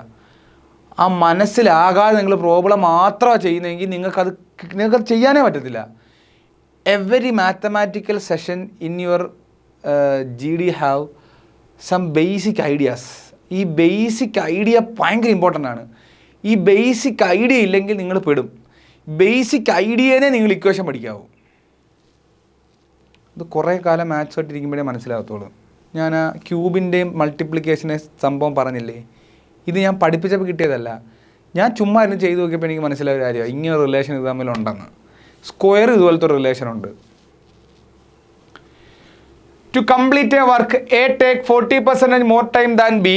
ആ മനസ്സിലാകാതെ നിങ്ങൾ പ്രോബ്ലം മാത്രമാണ് ചെയ്യുന്നതെങ്കിൽ നിങ്ങൾക്കത് ചെയ്യാനേ പറ്റത്തില്ല. Every mathematical session in your GD have some basic ideas. ഈ ബേസിക് ഐഡിയ ഭയങ്കര ഇമ്പോർട്ടൻ്റ് ആണ്. ഈ ബേസിക് ഐഡിയ ഇല്ലെങ്കിൽ നിങ്ങൾ പെടും. ബേസിക് ഐഡിയനെ നിങ്ങൾ ഇക്വേഷൻ പഠിക്കാവൂ. ഇത് കുറേ കാലം മാത്സ് ആയിട്ടിരിക്കുമ്പോഴേ മനസ്സിലാകത്തുള്ളൂ. ഞാൻ ക്യൂബിൻ്റെയും മൾട്ടിപ്ലിക്കേഷനെ സംഭവം പറഞ്ഞില്ലേ, ഇത് ഞാൻ പഠിപ്പിച്ചപ്പോൾ കിട്ടിയതല്ല. ഞാൻ ചുമ്മാ ഇരുന്ന് ചെയ്ത് നോക്കിയപ്പോൾ എനിക്ക് മനസ്സിലായ ഒരു കാര്യമാണ്, ഇങ്ങനെ ഒരു റിലേഷൻ ഇത് തമ്മിലുണ്ടെന്ന്. സ്ക്വയർ ഇതുപോലത്തെ ഒരു റിലേഷൻ ഉണ്ട്. To complete a work a take 40% more time than B.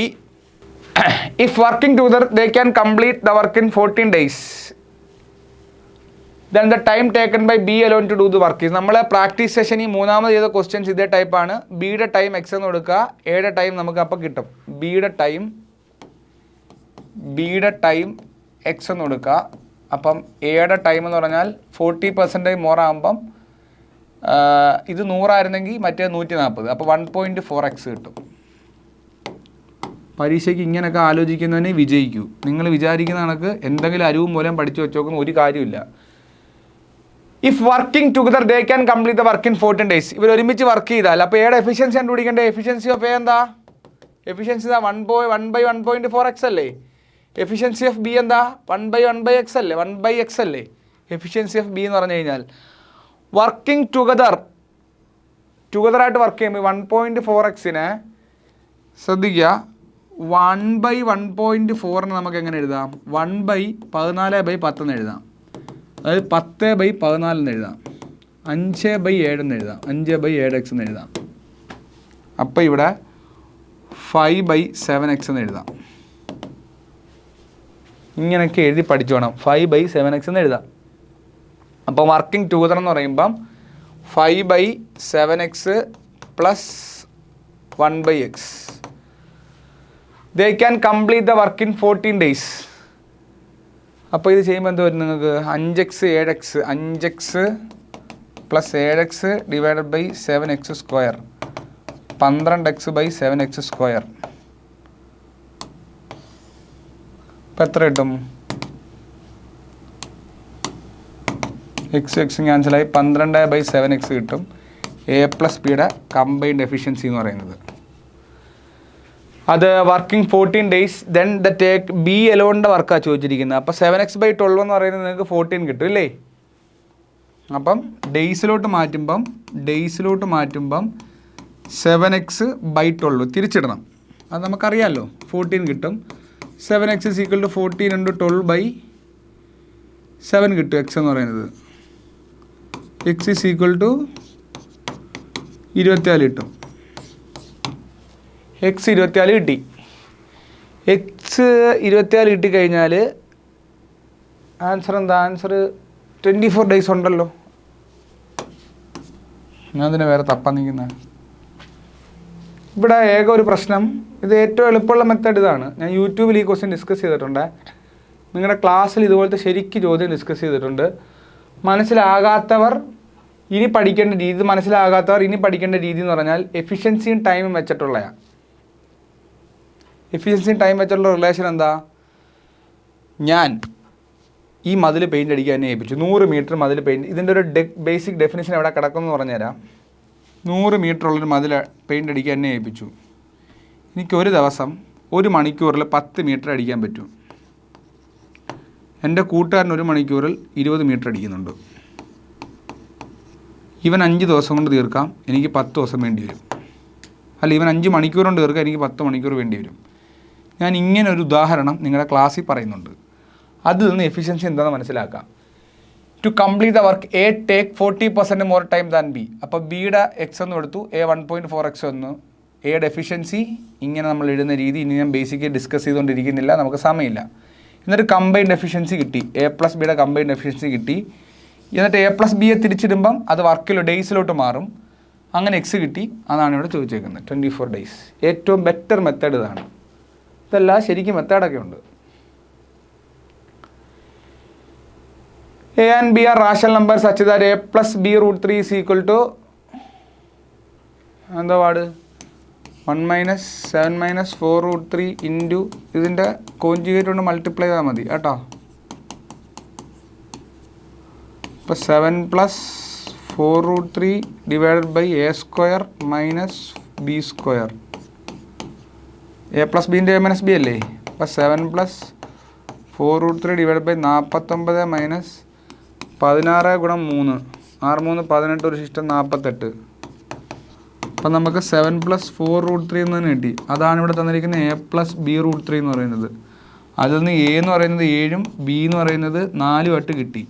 If working together they can complete the work in 14 days. Then the time taken by B alone to do the work is. നമ്മൾ practice സെഷനിൽ മൂന്നാമത് ചെയ്ത questions ഇതേ ടൈപ്പാണ്. ബിയുടെ time X എന്ന് കൊടുക്കുക, എയുടെ ടൈം നമുക്ക് അപ്പം കിട്ടും. ബിയുടെ ടൈം എക്സ് എന്ന് കൊടുക്കുക. അപ്പം എയുടെ ടൈം എന്ന് പറഞ്ഞാൽ 40% മോർ ആകുമ്പം ഇത് 100 ആയിരുന്നെങ്കിൽ മറ്റേ 140, അപ്പോൾ 1.4x കിട്ടും. പരീക്ഷയ്ക്ക് ഇങ്ങനെയൊക്കെ ആലോചിക്കുന്നതിനെ വിജയിക്കൂ. നിങ്ങൾ വിചാരിക്കുന്ന കണക്ക് എന്തെങ്കിലും അരിവും മൂലം പഠിച്ചു വെച്ചോക്കുന്ന ഒരു കാര്യമില്ല. If working together they can complete the work in 14 days. ഇവർ ഒരുമിച്ച് വർക്ക് ചെയ്താൽ അപ്പോൾ എയുടെ എഫിഷ്യൻസി കണ്ടുപിടിക്കേണ്ടത്. എഫിഷ്യൻസി ഓഫ് എ എന്താ? എഫിഷ്യൻസി 1/1.4x അല്ലേ? എഫിഷ്യൻസി ഓഫ് ബി എന്താ? 1/1/x അല്ലേ? 1/x അല്ലേ എഫിഷ്യൻസി ഓഫ് ബി എന്ന് പറഞ്ഞു കഴിഞ്ഞാൽ. വർക്കിംഗ് ടുഗദറായിട്ട് വർക്ക് ചെയ്യുമ്പോൾ 1.4xനെ ശ്രദ്ധിക്കുക, 1/1.4 നമുക്ക് എങ്ങനെ എഴുതാം? 1/14/10 എന്ന് എഴുതാം. അതായത് 10/14 എന്ന് എഴുതാം. 5/7 എന്ന് എഴുതാം. 5/7x എന്ന് എഴുതാം. അപ്പോൾ ഇവിടെ 5/7x എന്ന് എഴുതാം. ഇങ്ങനെയൊക്കെ എഴുതി പഠിച്ചു വേണം. 5/7x എന്ന് എഴുതാം. അപ്പോൾ വർക്കിംഗ് ടുഗദർ എന്ന് പറയുമ്പം 5/7x plus 1/x. They can complete the work in 14 days. അപ്പോൾ ഇത് ചെയ്യുമ്പോൾ എന്ത് വരും നിങ്ങൾക്ക്? 5x plus 7x divided by 7x square, 12x/7x square. ഇപ്പം എത്ര കിട്ടും? എക്സ് ക്യാൻസലായി 12/7x കിട്ടും. എ പ്ലസ് ബിയുടെ കമ്പൈൻഡ് എഫിഷ്യൻസി എന്ന് പറയുന്നത്. അത് working 14 days. Then the take B എലോണിൻ്റെ വർക്കാണ് ചോദിച്ചിരിക്കുന്നത്. അപ്പോൾ 7x/12 എന്ന് പറയുന്നത് നിങ്ങൾക്ക് 14 കിട്ടും ഇല്ലേ? അപ്പം ഡേയ്സിലോട്ട് മാറ്റുമ്പം 7x/12 തിരിച്ചിടണം. അത് നമുക്കറിയാമല്ലോ, 14 കിട്ടും. 7x = 14 × 12/7 കിട്ടും എക്സ് എന്ന് പറയുന്നത്. x = 24 കിട്ടും. x 24 കിട്ടി. x 24 കിട്ടിക്കഴിഞ്ഞാൽ ആൻസർ എന്താ? ആൻസർ 24 days ഉണ്ടല്ലോ. ഞാൻ അതിനെ വേറെ തപ്പാൻ നിൽക്കുന്നത്. ഇവിടെ ഏക ഒരു പ്രശ്നം, ഇത് ഏറ്റവും എളുപ്പമുള്ള മെത്തേഡ് ഇതാണ്. ഞാൻ യൂട്യൂബിൽ ഈ ക്വസ്റ്റ്യൻ ഡിസ്കസ് ചെയ്തിട്ടുണ്ട്. നിങ്ങളുടെ ക്ലാസ്സിൽ ഇതുപോലത്തെ ശരിക്കും ചോദ്യം ഡിസ്കസ് ചെയ്തിട്ടുണ്ട്. മനസ്സിലാകാത്തവർ ഇനി പഠിക്കേണ്ട രീതി എന്ന് പറഞ്ഞാൽ എഫിഷ്യൻസിയും ടൈമും വെച്ചിട്ടുള്ളതാണ്. എഫിഷ്യൻസിയും ടൈം വെച്ചിട്ടുള്ള റിലേഷൻ എന്താ? ഞാൻ ഈ മതിൽ പെയിൻ്റ് അടിക്കാൻ എന്നെ ഏൽപ്പിച്ചു. 100 മീറ്റർ മതിൽ പെയിൻറ്റ്. ഇതിൻ്റെ ഒരു ബേസിക് ഡെഫിനിഷൻ എവിടെ കിടക്കുമെന്ന് പറഞ്ഞുതരാം. 100 മീറ്റർ ഉള്ളൊരു മതിൽ പെയിൻ്റ് അടിക്കാൻ എന്നെ ഏൽപ്പിച്ചു. എനിക്കൊരു ദിവസം 1 മണിക്കൂറിൽ 10 മീറ്റർ അടിക്കാൻ പറ്റും. എൻ്റെ കൂട്ടുകാരൻ 1 മണിക്കൂറിൽ 20 മീറ്റർ അടിക്കുന്നുണ്ട്. ഇവൻ 5 ദിവസം കൊണ്ട് തീർക്കാം, എനിക്ക് 10 ദിവസം വേണ്ടി വരും. അല്ല, ഇവൻ 5 മണിക്കൂർ കൊണ്ട് തീർക്കാം, എനിക്ക് 10 മണിക്കൂർ വേണ്ടി വരും. ഞാൻ ഇങ്ങനെ ഒരു ഉദാഹരണം നിങ്ങളുടെ ക്ലാസ്സിൽ പറയുന്നുണ്ട്. അതിൽ നിന്ന് എഫിഷ്യൻസി എന്താണെന്ന് മനസ്സിലാക്കാം. To complete the work a take 40% more time than B. അപ്പോൾ ബിയുടെ എക്സ് എന്ന് എടുത്തു, എ 1.4x വന്നു. എയുടെ എഫിഷ്യൻസി ഇങ്ങനെ നമ്മൾ എഴുതുന്ന രീതി ഇനി ഞാൻ ബേസിക്കലി ഡിസ്കസ് ചെയ്തുകൊണ്ടിരിക്കുന്നില്ല, നമുക്ക് സമയമില്ല. എന്നിട്ട് കമ്പൈൻഡ് എഫിഷ്യൻസി കിട്ടി, എ പ്ലസ് ബിയുടെ കമ്പൈൻഡ് എഫിഷ്യൻസി കിട്ടി. എന്നിട്ട് എ പ്ലസ് ബിയെ തിരിച്ചിടുമ്പം അത് ഡേയ്സിലോട്ട് മാറും. അങ്ങനെ എക്സ് കിട്ടി. അതാണ് ഇവിടെ ചോദിച്ചേക്കുന്നത്, 24 days. ഏറ്റവും ബെറ്റർ മെത്തേഡ് ഇതാണ്. ഇതെല്ലാം ശരിക്കും മെത്തേഡൊക്കെ ഉണ്ട്. A and B are rational numbers such that a plus b root 3 is equal to എന്താ പാട് 1 minus 7 minus 4 root 3 into ഇതിൻ്റെ കോൺജുഗേറ്റ് കൊണ്ട് മൾട്ടിപ്ലൈ ചെയ്താൽ മതി കേട്ടോ. ഇപ്പോൾ 7 plus 4 root 3 divided by a square minus b square. a plus b into a minus b അല്ലേ? അപ്പോൾ 7 plus 4 root 3 divided by 49 minus 16 ഗുണം 3, 6 3 18, ഒരു ശിഷ്ടം 48. അപ്പം നമുക്ക് 7 plus 4 root 3 എന്ന് തന്നെ കിട്ടി. അതാണ് ഇവിടെ തന്നിരിക്കുന്നത് a plus b root 3 എന്ന് പറയുന്നത്. അതിൽ നിന്ന് a എന്ന് പറയുന്നത് 7ഉം b എന്ന് പറയുന്നത് 4ഉമായിട്ട് കിട്ടി.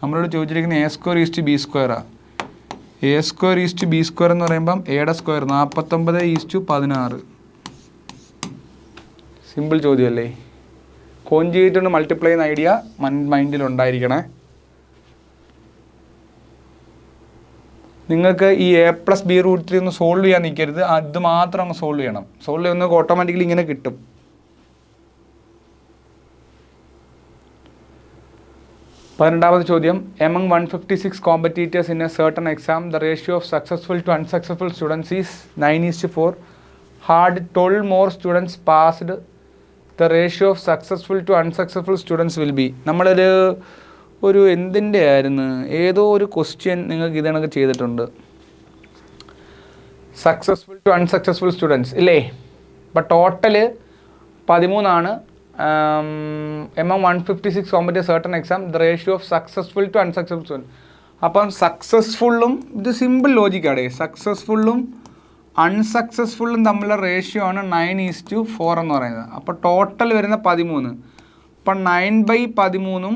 നമ്മളോട് ചോദിച്ചിരിക്കുന്നത് a square is to b square. A square is to B square എന്ന് പറയുമ്പം എയുടെ സ്ക്വയർ 49:16. സിമ്പിൾ ചോദ്യമല്ലേ? കോൺജുഗേറ്റ് കൊണ്ട് മൾട്ടിപ്ലൈ ചെയ്യുന്ന ഐഡിയ മൈൻഡിൽ ഉണ്ടായിരിക്കണേ. നിങ്ങൾക്ക് ഈ a+b√3 ഒന്ന് സോൾവ് ചെയ്യാൻ നിൽക്കരുത്, അത് മാത്രം അങ്ങ് സോൾവ് ചെയ്യണം. സോൾവ് ചെയ്യുന്നത് ഓട്ടോമാറ്റിക്കലി ഇങ്ങനെ കിട്ടും. പന്ത്രണ്ടാമത്തെ ചോദ്യം, among 156 competitors in a certain exam the ratio of successful to unsuccessful students is 9:4. Had 12 more students passed, the ratio of successful to unsuccessful students will be. നമ്മളൊരു എന്തിൻ്റെ ആയിരുന്നു, ഏതോ ഒരു ക്വസ്റ്റ്യൻ നിങ്ങൾക്ക് ഇതണക്ക് ചെയ്തിട്ടുണ്ട്. സക്സസ്ഫുൾ ടു അൺസക്സസ്ഫുൾ സ്റ്റുഡൻസ് ഇല്ലേ? അപ്പം total 13 among 156 competitive certain exam the ratio of successful to unsuccessful students. അപ്പം സക്സസ്ഫുള്ളും, ഇത് സിമ്പിൾ ലോജിക്കാണ്, സക്സസ്ഫുള്ളും അൺസക്സസ്ഫുള്ളും തമ്മിലുള്ള റേഷ്യോ ആണ് 9:4 എന്ന് പറയുന്നത്. അപ്പോൾ ടോട്ടൽ വരുന്ന 13. അപ്പം 9/13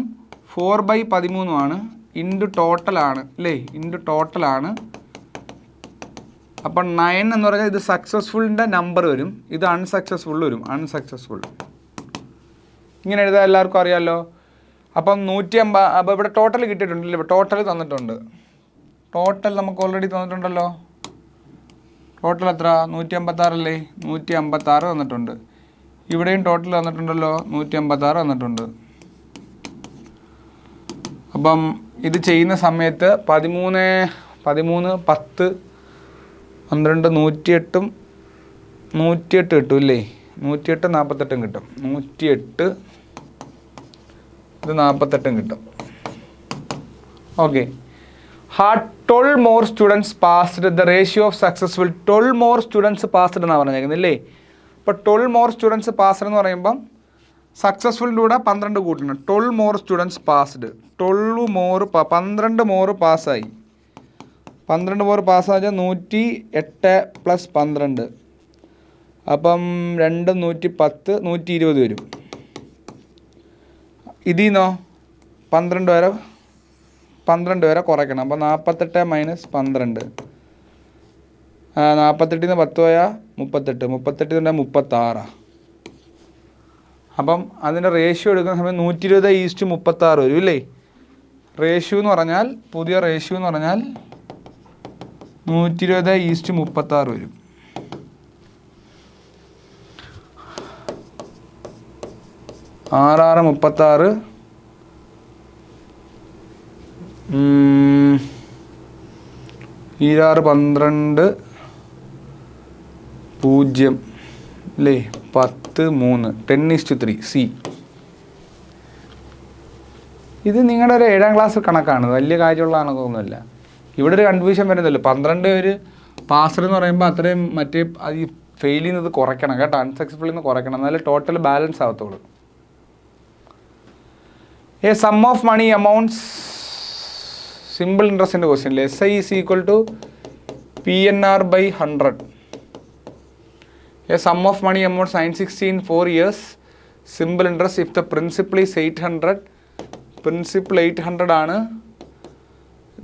4/13 ഇൻറ്റു ടോട്ടലാണ് അല്ലേ? ഇൻറ്റു ടോട്ടലാണ്. അപ്പം 9 എന്ന് പറഞ്ഞാൽ ഇത് സക്സസ്ഫുള്ളിൻ്റെ നമ്പർ വരും, ഇത് അൺസക്സസ്ഫുൾ വരും. അൺസക്സസ്ഫുൾ ഇങ്ങനെ എഴുതാൻ എല്ലാവർക്കും അറിയാമല്ലോ. അപ്പം 150. അപ്പോൾ ഇവിടെ ടോട്ടൽ കിട്ടിയിട്ടുണ്ടല്ലോ, ടോട്ടൽ തന്നിട്ടുണ്ട്. ടോട്ടൽ നമുക്ക് ഓൾറെഡി തന്നിട്ടുണ്ടല്ലോ. ടോട്ടൽ എത്ര? 156 അല്ലേ? 156 തന്നിട്ടുണ്ട്. ഇവിടെയും ടോട്ടൽ തന്നിട്ടുണ്ടല്ലോ, 156 തന്നിട്ടുണ്ട്. അപ്പം ഇത് ചെയ്യുന്ന സമയത്ത് 13, 10, 12, 108 കിട്ടും ഇല്ലേ? 108, 48 കിട്ടും. 108 ഇത് 48 കിട്ടും. Okay. Hard 12 more students passed, the ratio of successful 12 more students passed എന്നാണ് പറഞ്ഞേക്കുന്നില്ലേ? അപ്പോൾ 12 മോർ സ്റ്റുഡൻസ് പാസ്ഡ് എന്ന് പറയുമ്പം സക്സസ്ഫുളിൻ്റെ കൂടെ 12 കൂട്ടണം. 12 മോർ സ്റ്റുഡൻസ് പാസ്ഡ്, 12 മോർ പാസ്സായി. 12 മോർ പാസ്സായാൽ 108 + 12. അപ്പം 2 110 120 വരും. ഇതിന്നോ 12 വരെ കുറയ്ക്കണം. അപ്പം 48 - 12. 48 10 പോയാൽ 38, 38 36. അപ്പം അതിൻ്റെ റേഷ്യോ എടുക്കുന്ന സമയം 120:36 വരും ഇല്ലേ? റേഷ്യോ എന്ന് പറഞ്ഞാൽ, പുതിയ റേഷ്യോ എന്ന് പറഞ്ഞാൽ 120:36 വരും. ആറ് 36, 12 0 അല്ലേ? 10 3 10:3 സി. ഇത് നിങ്ങളുടെ ഒരു 7ാം ക്ലാസ് കണക്കാണ്, വലിയ കാര്യമുള്ള കണക്കൊന്നുമില്ല. ഇവിടെ ഒരു കൺഫ്യൂഷൻ വരുന്നില്ല. 12 പേര് പാസ്ഡ് എന്ന് പറയുമ്പോൾ അത്രയും മറ്റേ അത് ഈ ഫെയിൽ ചെയ്യുന്നത് കുറയ്ക്കണം കേട്ടോ, അൺസക്സസ്ഫുൾ നിന്ന് കുറയ്ക്കണം, എന്നാലേ ടോട്ടൽ ബാലൻസ് ആവത്തുള്ളൂ. A sum of money amounts, simple ഇൻട്രസ്റ്റിൻ്റെ ക്വസ്റ്റ്യൻ അല്ലേ? SI is equal to PNR/100. A sum of money amounts 960 in 4 years. Simple interest if the principal is 800. Principal 800 ആണ്.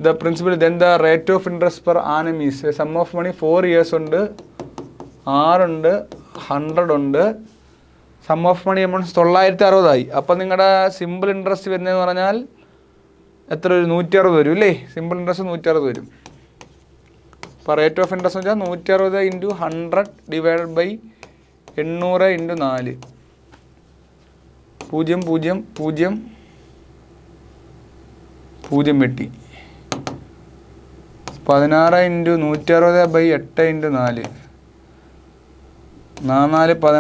The principal, then the rate of interest per annum is. A sum of money 4 years ഉണ്ട്, 6 ഉണ്ട്, 100 ഉണ്ട്. Some of money amounts 960 അപ്പം നിങ്ങളുടെ simple interest വരുന്നതെന്ന് പറഞ്ഞാൽ എത്ര വരും? 160 വരും ഇല്ലേ? സിമ്പിൾ ഇൻട്രസ്റ്റ് 160 വരും. അപ്പോൾ റേറ്റ് ഓഫ് ഇൻട്രസ്റ്റ് എന്ന് വെച്ചാൽ 160 × 100 ഡിവൈഡഡ് ബൈ 800 × 4. 0 0 0 0 വെട്ടി. 16 × 160 / 8 × 4. 4 16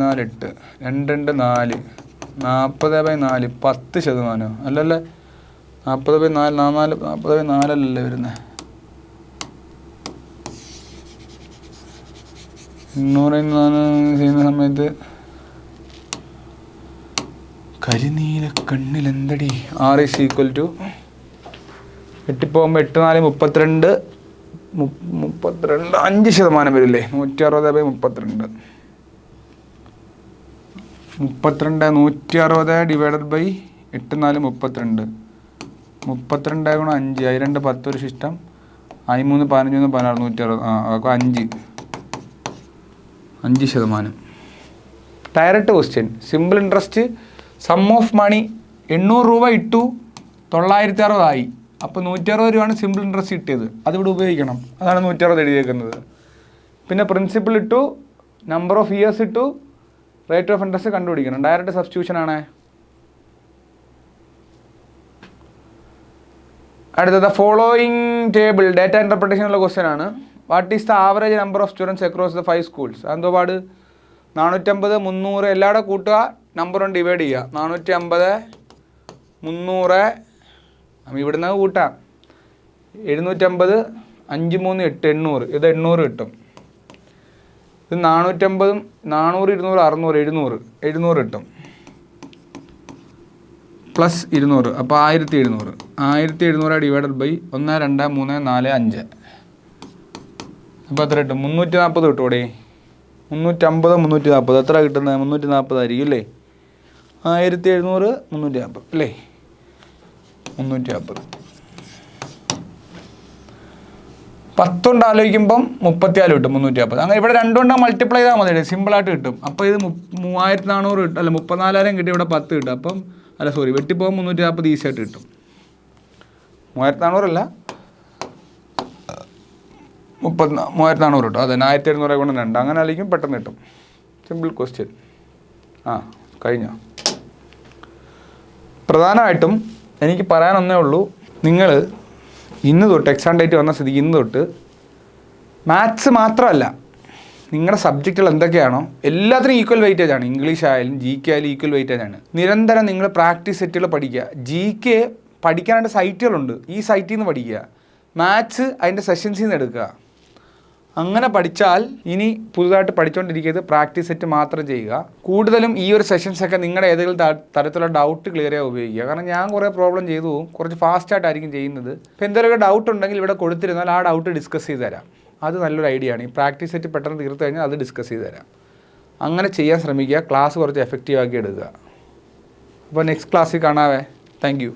40 24 8 2 4 40/4 10%. അല്ലല്ലേ? 40/4 40/4 അല്ലല്ലേ വരുന്നത്? 800 ചെയ്യുന്ന സമയത്ത് കരിനീല കണ്ണിലെന്തടി. R ഈസ് ഈക്വൽ ടു 8 പോകുമ്പോൾ 8 4 32 5% വരില്ലേ? 160/32. 160 ഡിവൈഡഡ് ബൈ 8 4 32. 32 × 5 2 10 ഒരു ശിഷ്ടം 13, 15, 16, 160. അതൊക്കെ 5%. Direct question, simple interest, sum of money 800 രൂപ ഇട്ടു, 960 ആയി. അപ്പോൾ 160 രൂപയാണ് സിമ്പിൾ ഇൻട്രസ്റ്റ് കിട്ടിയത്. അതിവിടെ ഉപയോഗിക്കണം. അതാണ് 160 എഴുതിയേക്കുന്നത്. പിന്നെ പ്രിൻസിപ്പിൾ ഇട്ടു, നമ്പർ ഓഫ് ഇയേഴ്സ് ഇട്ടു, റേറ്റ് ഓഫ് ഇൻട്രസ്റ്റ് കണ്ടുപിടിക്കണം. ഡയറക്റ്റ് സബ്സ്റ്റിറ്റ്യൂഷൻ ആണ്. അടുത്തത് ഫോളോയിങ് ടേബിൾ ഡേറ്റ ഇൻ്റർപ്രിട്ടേഷൻ ഉള്ള ക്വസ്റ്റ്യൻ ആണ്. What is the average number of students across the 5 schools? അതെന്തോ പാട് 450, 300 എല്ലാവരും കൂട്ടുക, നമ്പർ കൊണ്ട് ഡിവൈഡ് ചെയ്യുക. 450, 300, ഇവിടുന്ന് കൂട്ടാം. 750, 5, 3, 8, 800. ഇത് 800 കിട്ടും. ഇത് 450, 400, 200, 600, 700 കിട്ടും. പ്ലസ് 200, അപ്പോൾ 1700. 1700 ഡിവൈഡഡ് ബൈ 1, 2, 3, 4, 5. അപ്പോൾ എത്ര കിട്ടും? 340 കിട്ടും. ഇവിടെ 350, 340 എത്ര കിട്ടുന്നത്? 340 ആയിരിക്കും അല്ലേ? 1700, 340 അല്ലേ? 340. 10 കൊണ്ട് ആലോചിക്കുമ്പം 34 കിട്ടും. 340. അങ്ങനെ ഇവിടെ 2 കൊണ്ട് മൾട്ടിപ്ലൈ ചെയ്താൽ മതി, സിമ്പിളായിട്ട് കിട്ടും. അപ്പോൾ ഇത് 3400 കിട്ടും. അല്ല 34,000 കിട്ടി, ഇവിടെ 10 കിട്ടും. അപ്പം വെട്ടിപ്പോകാൻ 340 ഈസി ആയിട്ട് കിട്ടും. 3400 അല്ല, 3400 കിട്ടും. അതെ, 1700 കൊണ്ട് 2. അങ്ങനെ ആയിരിക്കും പെട്ടെന്ന് കിട്ടും. Simple question. കഴിഞ്ഞോ? പ്രധാനമായിട്ടും എനിക്ക് പറയാനൊന്നേ ഉള്ളൂ, നിങ്ങൾ ഇന്ന് തൊട്ട് എക്സാം ഡേറ്റ് വന്ന സ്ഥിതിക്ക് ഇന്ന് തൊട്ട് മാത്സ് മാത്രമല്ല, നിങ്ങളുടെ സബ്ജക്റ്റുകൾ എന്തൊക്കെയാണോ എല്ലാത്തിനും ഈക്വൽ വെയിറ്റേജ് ആണ്. ഇംഗ്ലീഷ് ആയാലും GK ആയാലും ഈക്വൽ വെയിറ്റേജ് ആണ്. നിരന്തരം നിങ്ങൾ പ്രാക്ടീസ് സെറ്റുകൾ പഠിക്കുക. GK പഠിക്കാനായിട്ട് സൈറ്റുകളുണ്ട്, ഈ സൈറ്റിൽ നിന്ന് പഠിക്കുക. മാത്സ് അതിൻ്റെ സെഷൻസിൽ നിന്ന് എടുക്കുക. അങ്ങനെ പഠിച്ചാൽ ഇനി പുതുതായിട്ട് പഠിച്ചുകൊണ്ടിരിക്കുന്നത് പ്രാക്ടീസ് സെറ്റ് മാത്രം ചെയ്യുക. കൂടുതലും ഈ ഒരു സെഷൻസൊക്കെ നിങ്ങളുടെ ഏതെങ്കിലും തരത്തിലുള്ള ഡൗട്ട് ക്ലിയർ ചെയ്യാൻ ഉപയോഗിക്കുക. കാരണം ഞാൻ കുറേ പ്രോബ്ലം ചെയ്തു പോകും, കുറച്ച് ഫാസ്റ്റായിട്ടായിരിക്കും ചെയ്യുന്നത്. ഇപ്പോൾ എന്തെങ്കിലുമൊക്കെ ഡൗട്ട് ഉണ്ടെങ്കിൽ ഇവിടെ കൊടുത്തിരുന്നാൽ ആ ഡൗട്ട് ഡിസ്കസ് ചെയ്ത് തരാം. അത് നല്ലൊരു ഐഡിയ ആണ്. ഈ പ്രാക്ടീസ് സെറ്റ് പെട്ടെന്ന് തീർത്ത് കഴിഞ്ഞാൽ അത് ഡിസ്കസ് ചെയ്ത് തരാം. അങ്ങനെ ചെയ്യാൻ ശ്രമിക്കുക. ക്ലാസ് കുറച്ച് എഫക്റ്റീവ് ആക്കി എടുക്കുക. അപ്പോൾ നെക്സ്റ്റ് ക്ലാസ്സിൽ കാണാവേ. Thank you.